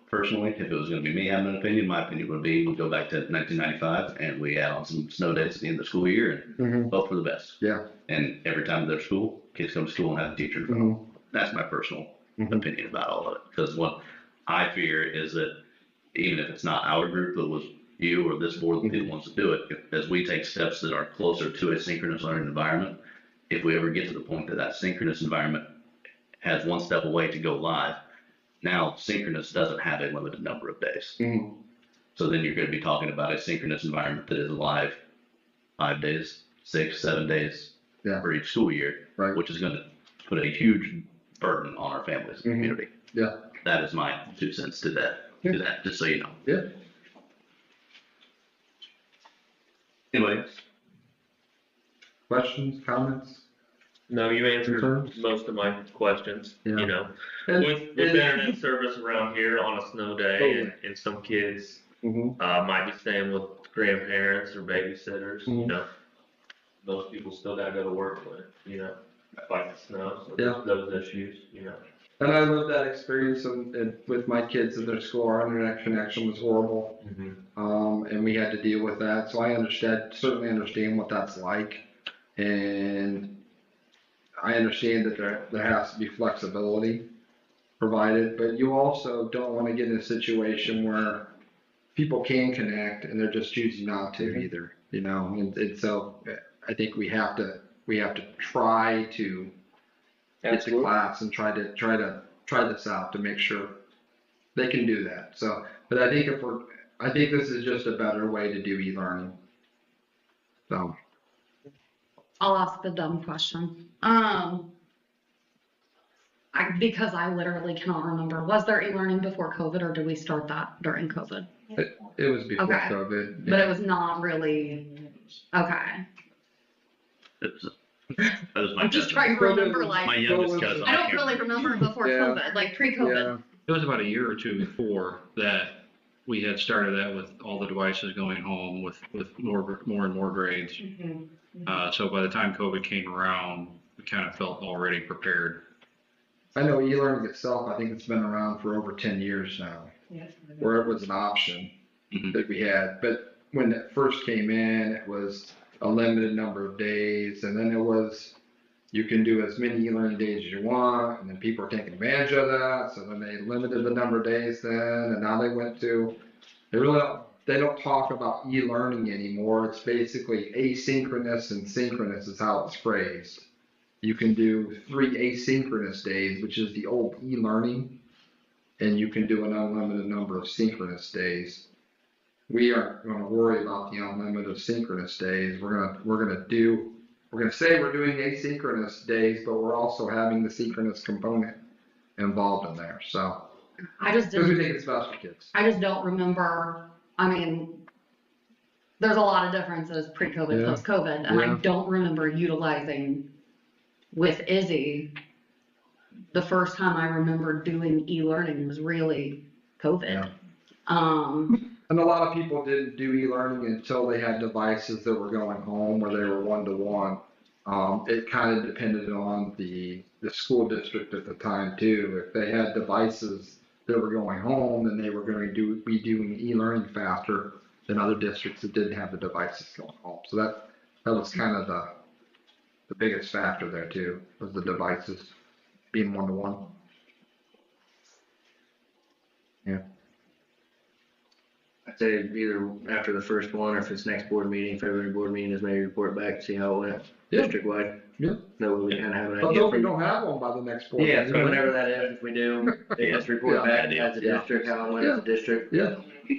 S6: Personally, if it was going to be me having an opinion, my opinion would be we go back to 1995 and we add on some snow days at the end of the school year and hope for the best.
S2: Yeah.
S6: And every time they're school, kids come to school and have a teacher. That's my personal opinion about all of it. Because what I fear is that even if it's not our group that was you or this board that wants to do it, as we take steps that are closer to a synchronous learning environment, if we ever get to the point that that synchronous environment has one step away to go live, now synchronous doesn't have a limited number of days. So then you're going to be talking about a synchronous environment that is live 5 days, 6, 7 days for each school year,
S2: right.
S6: Which is going to put a huge burden on our families and community.
S2: Yeah.
S6: That is my 2 cents to that, just so you know.
S2: Yeah.
S6: Anybody else?
S2: Questions, comments?
S6: No, you answered
S2: Concerns?
S6: most of my questions,
S2: Yeah.
S6: you know.
S2: And-
S6: With internet service around here on a snow day and some kids might be staying with grandparents or babysitters, you know. Most people still gotta go to work with, you know, fight the snow, so there's those issues, you know.
S2: And I lived that experience with my kids in their school. Our internet connection was horrible. And we had to deal with that. So I certainly understand what that's like. And I understand that there has to be flexibility provided, but you also don't want to get in a situation where people can connect and they're just choosing not to either, you know? And so I think we have to try to get to class and try this out to make sure they can do that. So, but I think this is just a better way to do e-learning. So.
S7: I'll ask the dumb question. Because I literally cannot remember, was there e-learning before COVID or did we start that during COVID?
S2: It was before
S7: Okay.
S2: COVID.
S7: But it was not really, okay.
S6: That was my
S7: I'm just
S6: cousin.
S7: trying to remember,
S6: My
S7: like,
S6: youngest cousin.
S7: I don't really remember before
S2: Yeah.
S7: COVID, like pre-COVID.
S8: It was about a year or two before that we had started that with all the devices going home with more and more grades. So by the time COVID came around, we kind of felt already prepared.
S2: I know e-learning itself, I think it's been around for over 10 years now, where it was an option that we had. But when it first came in, it was a limited number of days, and then it was, you can do as many e-learning days as you want, and then people are taking advantage of that, so then they limited the number of days then, and now they went to, they don't talk about e-learning anymore, it's basically asynchronous and synchronous is how it's phrased. You can do 3 asynchronous days, which is the old e-learning, and you can do an unlimited number of synchronous days. We aren't going to worry about the unlimited synchronous days. We're gonna say we're doing asynchronous days, but we're also having the synchronous component involved in there. So
S7: I just
S2: because we
S7: didn't,
S2: think it's best for kids.
S7: I just don't remember, I mean, there's a lot of differences pre-COVID,
S2: Yeah.
S7: post-COVID, and I
S2: Yeah.
S7: don't remember utilizing with Izzy. The first time I remember doing e-learning was really COVID.
S2: Yeah.
S7: Um,
S2: And a lot of people didn't do e-learning until they had devices that were going home where they were one-to-one. It kind of depended on the school district at the time too. If they had devices that were going home, then they were going to be doing e-learning faster than other districts that didn't have the devices going home. So that was kind of the biggest factor there too, was the devices being one-to-one. Yeah.
S9: I'd say either after the first one, or if it's next board meeting, February board meeting, is maybe report back, see how it went,
S2: Yeah.
S9: district wide.
S2: Yeah.
S9: That way we kind of have an
S2: But
S9: idea.
S2: if we don't have one by the next board.
S9: Yeah,
S2: meeting,
S9: so whenever that is, if we do, let's report
S2: Yeah.
S9: back as a
S2: Yeah.
S9: district, how it went as a district.
S2: Yeah,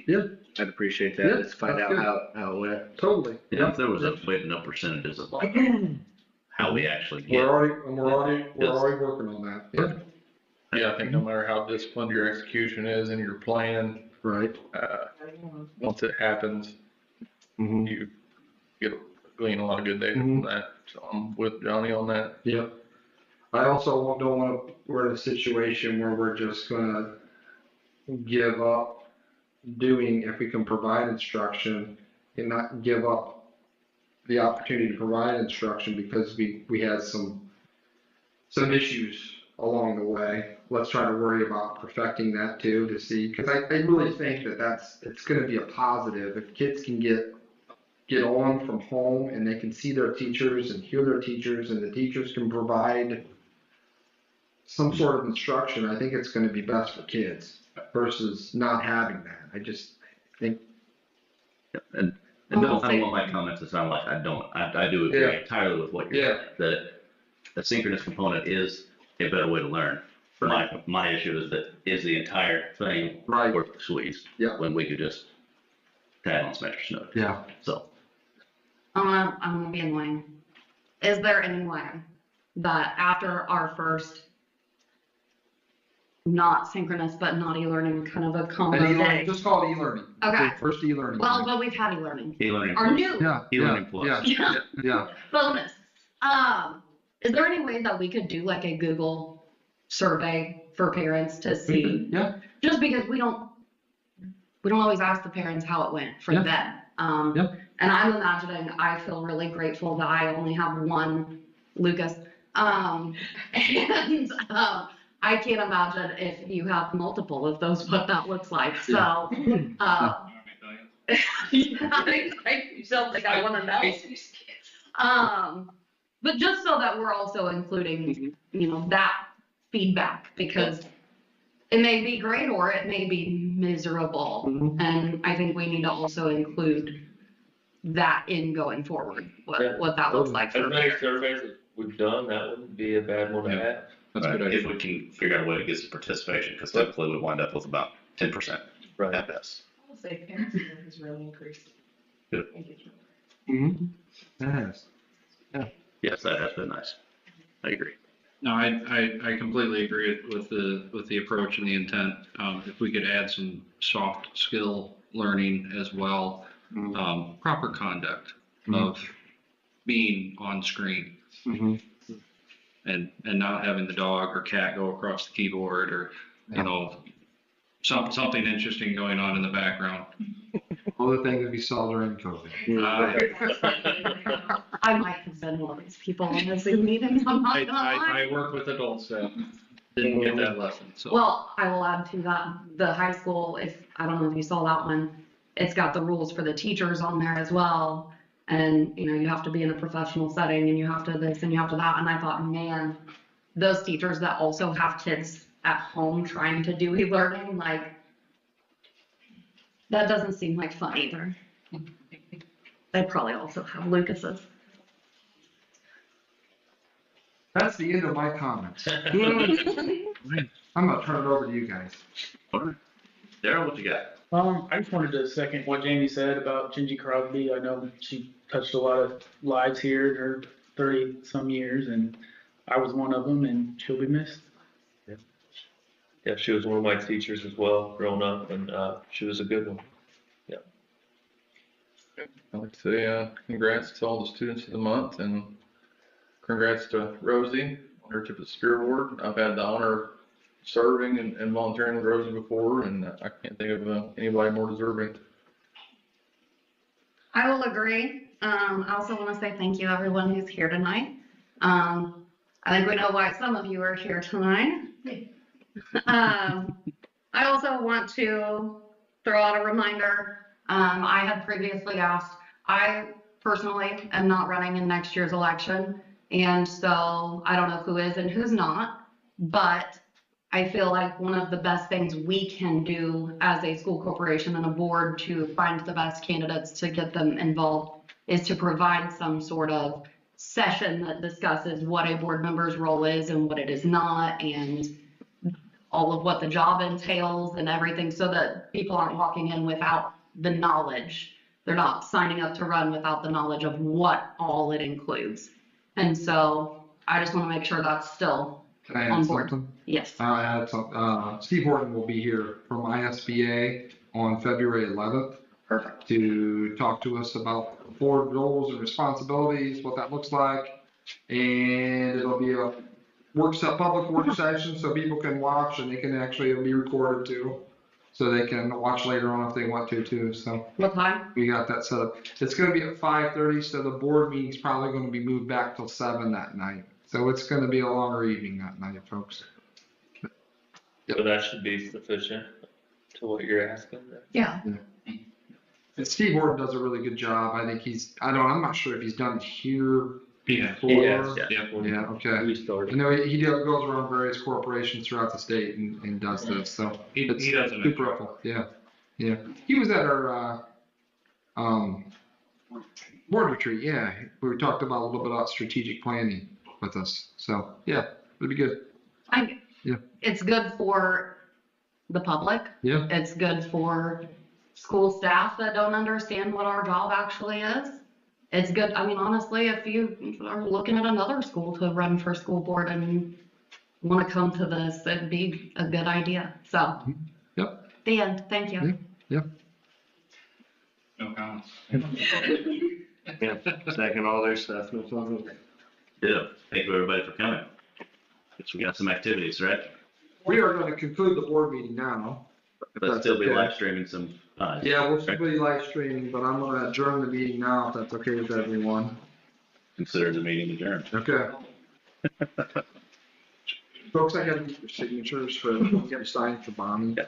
S2: yeah,
S9: I'd appreciate
S2: Yeah,
S9: that, just find
S2: that's
S9: out
S2: good.
S9: how it went.
S2: totally.
S6: Yeah, if there was a way no percentages of like how we actually
S2: We're
S6: get.
S2: already working on that. Yeah.
S12: Yeah, I think no matter how disciplined your execution is and your plan,
S2: Right.
S12: once it happens,
S2: Mm-hmm.
S12: you glean a lot of good data from that. So I'm with Johnny on that.
S2: Yep. I also don't want to, we're in a situation where we're just gonna give up doing, if we can provide instruction, and not give up the opportunity to provide instruction because we had some issues along the way. Let's try to worry about perfecting that too, to see, because I really think it's gonna be a positive if kids can get on from home and they can see their teachers and hear their teachers and the teachers can provide some sort of instruction. I think it's gonna be best for kids versus not having that. I just think.
S6: And I don't want my comments to sound like I do agree
S2: Yeah.
S6: entirely with what you're saying, that the synchronous component is a better way to learn. My issue is that is the entire thing
S2: Right.
S6: worth the squeeze?
S2: Yeah.
S6: When we could just tag on some extra notes.
S2: Yeah.
S6: So.
S7: I'm gonna be annoying. Is there any way that after our first not synchronous but not e-learning kind of a combo
S2: And
S7: day?
S2: just call it e-learning.
S7: Okay.
S2: First e-learning.
S7: Well, but we've had e-learning.
S6: E-learning.
S7: Our new
S2: Yeah.
S6: E-learning plus.
S2: Yeah.
S7: bonus. Is there any way that we could do like a Google survey for parents to see?
S2: Yeah.
S7: Just because we don't always ask the parents how it went for
S2: Yeah.
S7: them.
S2: Yeah.
S7: And I'm imagining, I feel really grateful that I only have one Lucas. And I can't imagine if you have multiple of those, what that looks like. So, I feel like I want to know. But just so that we're also including, that feedback, because it may be great or it may be miserable. And I think we need to also include that in going forward, what that looks like.
S1: As many surveys that we've done, that wouldn't be a bad one to have.
S8: That's a
S6: Right,
S8: good idea.
S6: if we can figure out a way to get some participation, because typically we wind up with about 10% at best.
S5: I will say parents has really increased.
S6: Good.
S2: Mm-hmm. Yes.
S6: Yes, that has been nice. I agree.
S8: No, I completely agree with the approach and the intent. If we could add some soft skill learning as well, proper conduct of being on screen. And not having the dog or cat go across the keyboard or, you know, something interesting going on in the background.
S2: All the things that we saw during COVID.
S7: I might have been one of these people in the Zoom meetings, I'm not gonna lie.
S8: I work with adults that didn't get that lesson, so.
S7: Well, I will add to that, the high school, I don't know if you saw that one, it's got the rules for the teachers on there as well. And, you know, you have to be in a professional setting and you have to this and you have to that. And I thought, man, those teachers that also have kids at home trying to do e-learning, like, that doesn't seem like fun either. They probably also have Lucas's.
S2: That's the end of my comments. I'm gonna turn it over to you guys.
S6: Daryl, what you got?
S13: I just wanted to second what Jamie said about Gingy Crosby. I know she touched a lot of lives here in her 30-some years, and I was one of them, and she'll be missed.
S12: Yeah, she was one of my teachers as well, growing up, and she was a good one. Yeah.
S14: I'd like to say congrats to all the students of the month, and congrats to Rosie on her Tip of the Spear Award. I've had the honor of serving and volunteering with Rosie before, and I can't think of anybody more deserving.
S7: I will agree. I also want to say thank you everyone who's here tonight. I think we know why some of you are here tonight. I also want to throw out a reminder. I had previously asked, I personally am not running in next year's election. And so I don't know who is and who's not, but I feel like one of the best things we can do as a school corporation and a board to find the best candidates to get them involved is to provide some sort of session that discusses what a board member's role is and what it is not, and all of what the job entails and everything, so that people aren't walking in without the knowledge. They're not signing up to run without the knowledge of what all it includes. And so I just want to make sure that's still
S2: Can I
S7: on
S2: add
S7: board.
S2: something?
S7: Yes.
S2: I had some, Steve Horton will be here from ISBA on February 11th.
S7: Perfect.
S2: To talk to us about board roles and responsibilities, what that looks like. And it'll be a public work session so people can watch, and they can actually, it'll be recorded too. So they can watch later on if they want to too, so.
S7: What time?
S2: We got that set up. It's gonna be at 5:30, so the board meeting's probably gonna be moved back till 7 that night. So it's gonna be a longer evening that night, folks.
S12: So that should be sufficient to what you're asking.
S7: Yeah.
S2: And Steve Horton does a really good job. I think I'm not sure if he's done it here
S8: Yeah.
S2: before.
S8: Yeah.
S2: Yeah, okay.
S12: We started.
S2: I know he goes around various corporations throughout the state and does this, so.
S8: He
S2: it's
S8: does a nice
S2: super
S8: job.
S2: helpful. Yeah, yeah. He was at our, board retreat, yeah. We talked about a little bit about strategic planning with us, so, yeah, it'd be good. Yeah.
S7: It's good for the public.
S2: Yeah.
S7: It's good for school staff that don't understand what our job actually is. It's good, I mean, honestly, if you are looking at another school to run for school board and want to come to this, it'd be a good idea. So.
S2: Yep.
S7: The end. Thank you.
S2: Yep.
S8: No comments.
S6: Yeah, second all their stuff. No problem. Yeah, thank you everybody for coming. Guess we got some activities, right?
S2: We are gonna conclude the board meeting now. if
S6: But
S2: that's
S6: still be
S2: okay.
S6: live streaming some.
S2: Yeah, we'll still be live streaming, but I'm gonna adjourn the meeting now if that's okay with everyone.
S6: Consider the meeting adjourned.
S2: Okay. Folks, I got your signatures for, get signed for Bonnie.
S6: Yeah.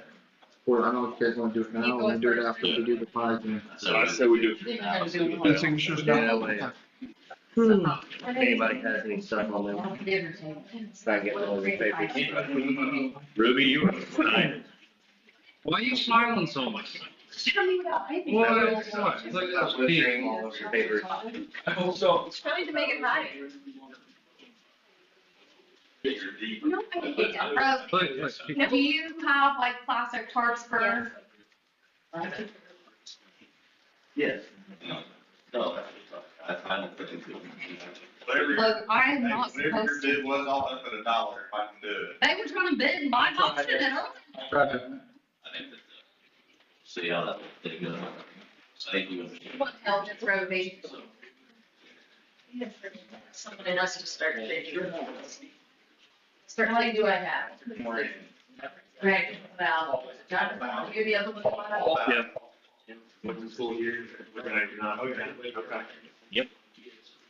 S2: Or I don't know if you guys wanna do it now, or we do it after we do the pledge.
S6: So I say we do.
S2: The signatures now.
S6: Yeah,
S9: If anybody has any stuff on them, try and get all the papers.
S6: Ruby, you were fine.
S8: Why are you smiling so much?
S5: Trying
S9: Listening, all of your papers.
S8: So.
S4: Trying to make it higher. No, I didn't.
S7: Do you have like plastic tarps for?
S6: Yes. No, I don't think it's.
S7: Look, I am not
S3: Whatever
S7: supposed
S3: your
S7: to.
S3: bid was, I'll up at $1 if I can do it.
S7: They were trying to bid my option and
S6: I think that See how that thing goes. Thank you.
S5: What hell, it's Rosie? Somebody wants to start thinking. Start, how many do I have? Right, well, John, you the other one?
S12: Yeah. What's the school year? Yep.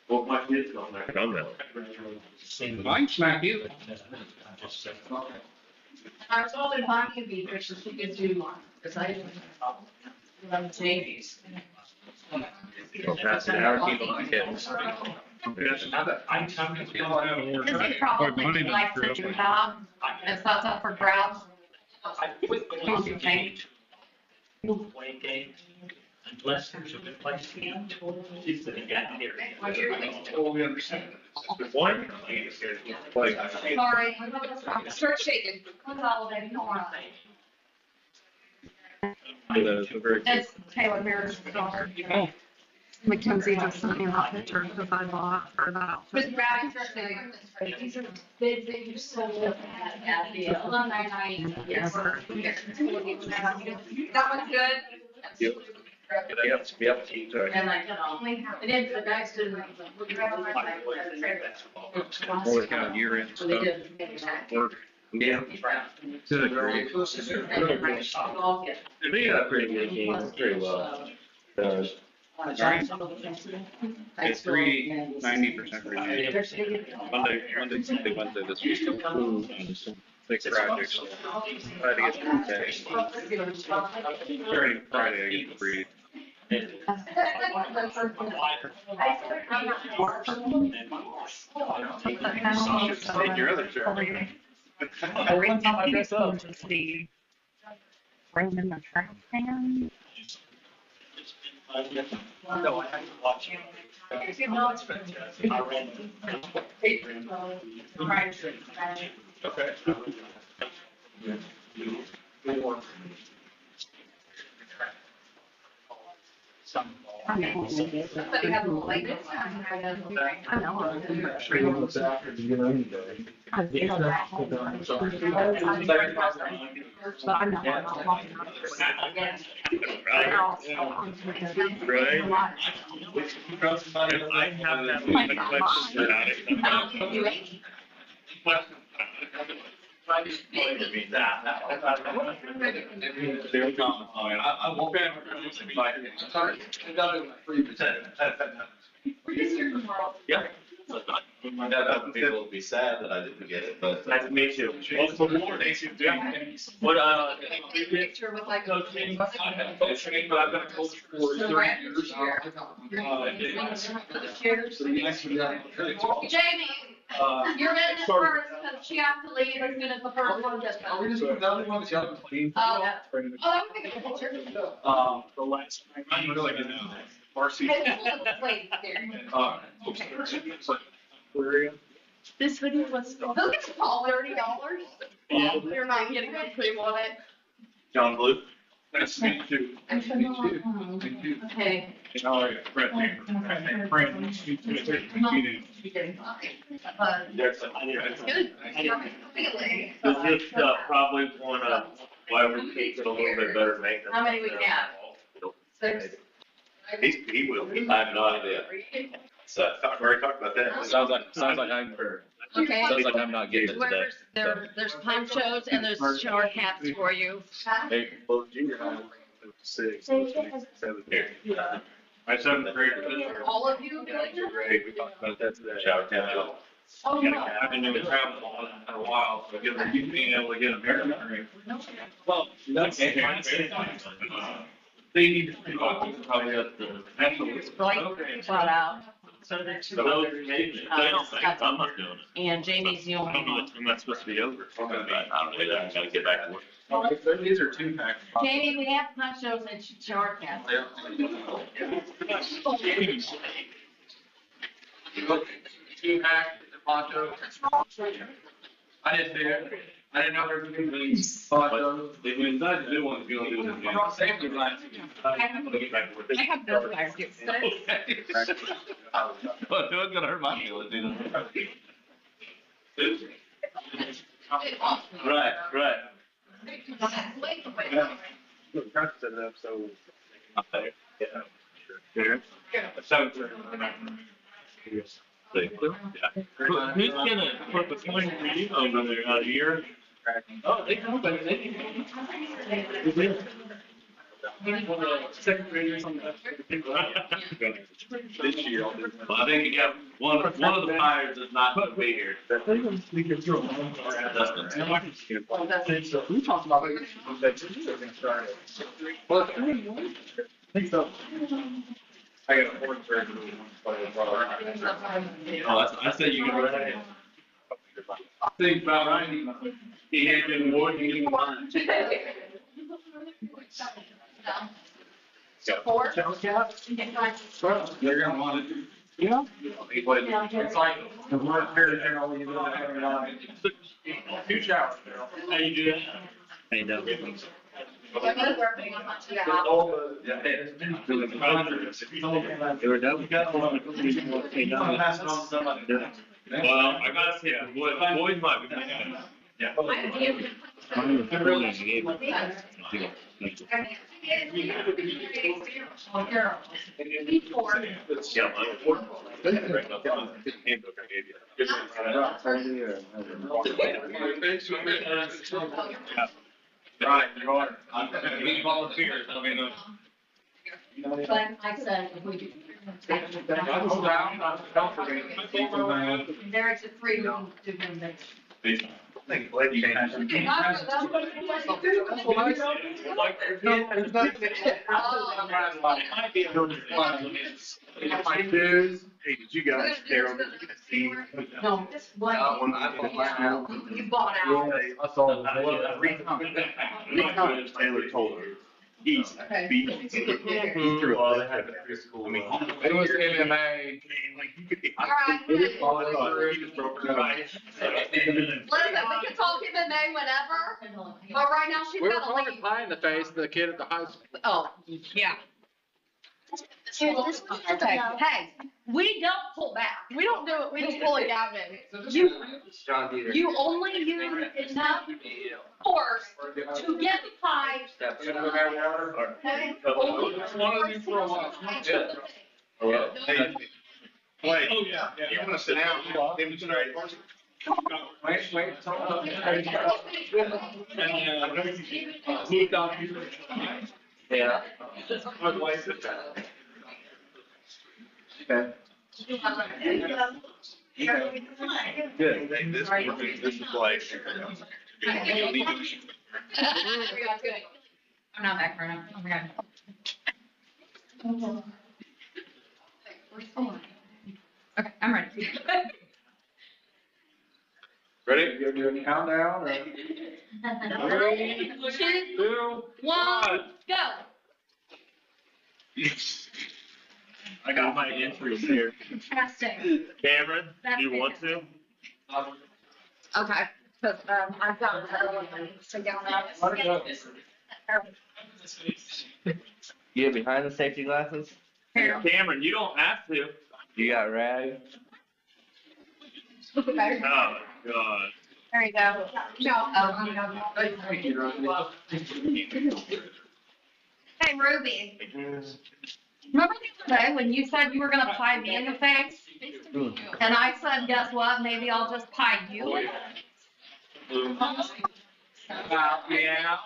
S12: Well, my kids on there. On that.
S11: Mine smack you.
S5: I was hoping Bonnie would be here so she could do, because I love Jamie's.
S12: Well, pass it out, keep on kids.
S7: This is probably like such a job, if that's up for grabs. Things can change.
S9: Unless there's a good place to eat. She's gonna get here.
S11: Oh, we understand.
S9: One.
S4: Sorry, start shaking.
S7: Consolidating, don't worry.
S12: Very
S7: It's Taylor Bear's daughter. Mackenzie just sent me that picture because I bought her that.
S4: With rabbits are there. These are big, big, so at the alumni night.
S7: Yes, sir.
S4: That one's good.
S12: Yep.
S5: And like, and then the guys didn't.
S12: Always got a year in
S5: So they
S12: stuff.
S5: did.
S12: Work. Yeah. Good, great.
S9: We got a pretty good game, pretty well.
S12: It's 90% remaining. Monday, Tuesday, Wednesday this week. Big projects. Try to get through today. Starting Friday, I get to breathe. Take your other chair.
S7: Every time I dress up, just be thrown in the trash can.
S9: No, I have to watch you.
S12: Okay.
S7: I know.
S4: But you have a little like this.
S7: I know. But I'm not walking out. They're all still on because
S12: I have that one question about it.
S1: Very common. I won't be able to like, sorry, I got it at 3%.
S4: We're just here tomorrow.
S1: Yeah.
S6: My dad doesn't think it'll be sad that I didn't get it, but.
S9: Nice to meet you.
S1: Multiple more days you do.
S9: What,
S4: Take a picture with like.
S1: Coaching, I have coaching, but I've been a coach for 30 years.
S4: Jamie, you're in it first, because she has to leave as soon as the first one gets
S1: Are we
S4: done.
S1: just put down the ones you have clean?
S4: Oh, yeah. Oh, that would be a good picture.
S1: The last. I'm really good now. Varsity.
S4: Wait, there.
S1: Where are you?
S4: This hoodie was, look at all $30.
S1: Yeah.
S4: You're not getting it, so you want it.
S1: John Blue. Nice to meet you.
S4: Okay.
S1: How are you? Brett here. Brett, nice to meet you.
S4: But
S1: There's
S4: it's good. Feeling.
S9: Is this, probably one of, why we keep it a little bit better maintenance?
S4: How many we got? 6.
S6: He will, I have no idea. So, I've already talked about that.
S12: Sounds like I'm,
S4: Okay.
S12: sounds like I'm not getting it today.
S5: There's ponchos and there's shower caps for you.
S12: Hey,
S1: Well, junior high, 6, 7 here. My seventh grader.
S4: All of you doing that?
S1: Grade, we talked about that today.
S6: Shower cap.
S4: Oh, no.
S1: I've been doing travel in a while, so being able to get a merit degree. Well, that's. They need to probably at the national.
S5: Blake brought out. So there's.
S9: I don't think, I'm not doing it.
S5: And Jamie's the
S9: I
S5: only
S9: don't know
S5: one.
S9: what time that's supposed to be over. But I don't know, I gotta get back to work.
S1: These are 2-pack.
S5: Jamie, we have ponchos and shower caps.
S1: 2-pack, poncho. I didn't do it. I didn't know there were going to be ponchos.
S9: If we decide to do one, if you don't do it,
S1: I'm not safety lines.
S9: I'll get back to work.
S7: I have no fire too.
S6: Well, it was gonna hurt my feelings,
S9: Right, right.
S12: Trust set it up so. Yeah. Sure. So.
S1: Who's gonna put the point for you over there out of here? Oh, they come, but they. Second graders on that.
S12: This year, I'll do.
S1: Well, I think you got one of the fires is not gonna be here.
S2: We talked about it. Well, I think so.
S12: I got a fourth grade.
S1: Oh, I said you can ride it. Think about riding. He ain't been more, he ain't mine.
S5: Four?
S2: They're gonna want to. Yeah. It's like the word fair general, you know, having 2 showers.
S1: How you do that?
S6: Hey, no.
S1: They were done. We got a lot of companies who want to pay down. Well, I gotta say, boys might be. Yeah. Right, you are. We volunteers, I mean,
S5: Like I said, if we do. There's a free room to do this.
S12: Thank you.
S2: My dues.
S3: Hey, did you guys care over see?
S5: No, this one. You bought out.
S2: I saw it.
S3: Three times Taylor told her. East, beat, he threw all that out of school. I mean,
S2: It was MMA.
S4: All right.
S3: He just broke her up.
S4: Listen, we can talk MMA whenever, but right now she's
S13: We were
S4: gotta
S13: throwing
S4: leave.
S13: pie in the face of the kid at the high school.
S4: Oh, yeah. Okay, hey, we don't pull back. We don't do it, we just pull a Gavin. You only use enough force to get the pie. Okay?
S2: One of you for a while.
S3: Hey, Blake, you wanna sit down, demonstrate?
S2: Wait.
S1: moved on.
S12: Yeah.
S2: Okay.
S3: Good. Hey, this is Blake.
S4: I'm not that grown up. Oh my God. Okay, I'm ready.
S2: Ready? You're doing a countdown or?
S4: 3, 2, 1, go.
S1: I got my entries here.
S4: Fantastic.
S1: Cameron, do you want to?
S4: Okay, because I've got another one to go now.
S9: You behind the safety glasses?
S1: Cameron, you don't have to.
S9: You got rag?
S1: Oh, my God.
S4: There you go. Hey, Ruby. Remember the other day when you said you were gonna pie me in the face? And I said, guess what? Maybe I'll just pie you in the
S2: Yeah.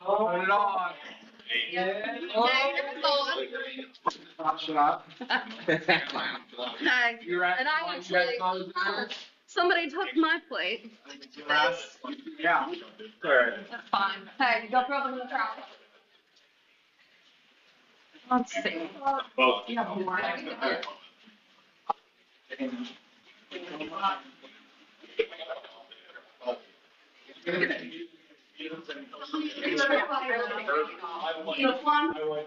S2: Hold it on. Hot shot.
S4: Hey,
S2: You're right.
S4: and I actually, somebody took my plate.
S2: Yeah.
S4: That's fine. Hey, go throw them in the trash. Let's see.
S1: Well,
S4: You have more. This one?
S5: No,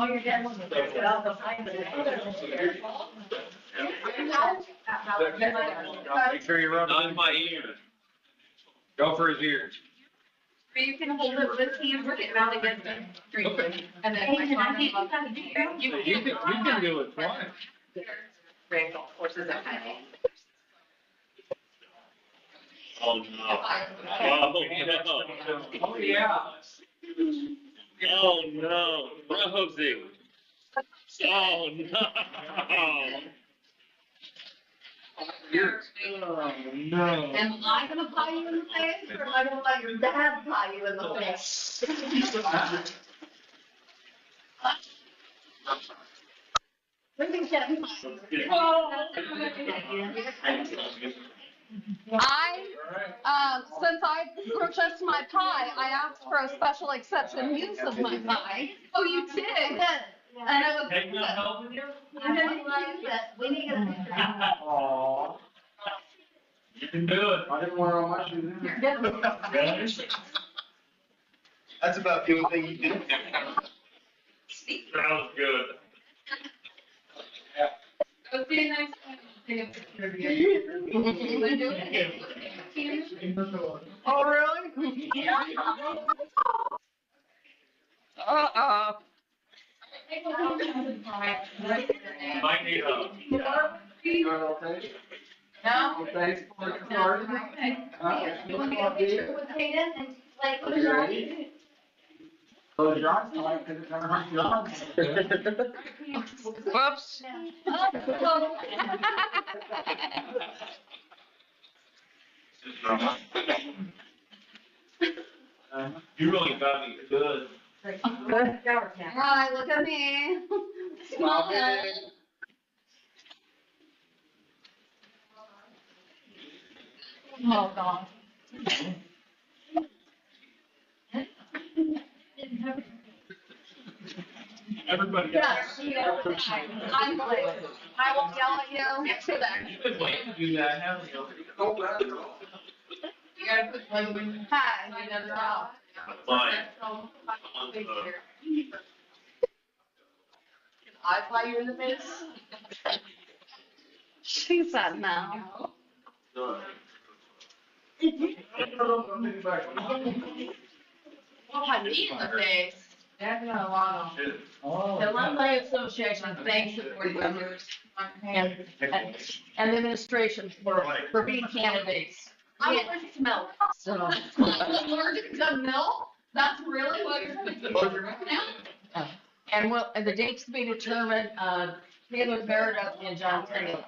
S5: you're dead.
S2: Make sure you rub
S1: not in my ear.
S2: Go for his ears.
S4: Or you can hold it with hands or get out against it. And then.
S2: You can do it twice.
S4: great golf courses at Highland.
S1: Oh, no.
S2: Oh, yeah.
S1: Oh, no. Rosie. Oh, no.
S2: Oh, no.
S4: Am I gonna pie you in the face, or am I gonna let your dad pie you in the face? Maybe Kevin. Since I purchased my pie, I asked for a special exception use of my pie. Oh, you did? And it was.
S1: Hey, can I help with you?
S4: I know you like that. We need a picture.
S2: Aw.
S1: You can do it.
S2: I didn't wear all my shoes.
S3: That's about the only thing you did.
S1: That was good.
S4: It'd be nice to take a picture of you. Oh, really? Yeah. Uh-oh.
S1: Might need a.
S2: You okay?
S4: No?
S2: Thanks for your card.
S4: You want to get a picture with Hayden and like put it on?
S2: Close your eyes, so I can hurt your eyes.
S4: Whoops.
S1: You really got me good.
S4: Right, look at me. Smile. Oh, God.
S11: Everybody.
S4: Yes, I'm Blake. I won't yell at you. Sit there.
S1: Good way to do that, haven't you?
S4: You gotta put like, hi, my name is Al.
S1: Fine.
S4: I pie you in the face? She said no. Pie me in the face. That's not a lot of. The Alumni Association thanks the board members and the administration for being candidates. I'm allergic to milk, so. Allergic to milk? That's really what you're thinking now? And and the dates to be determined, Taylor Meredith and John Taylor.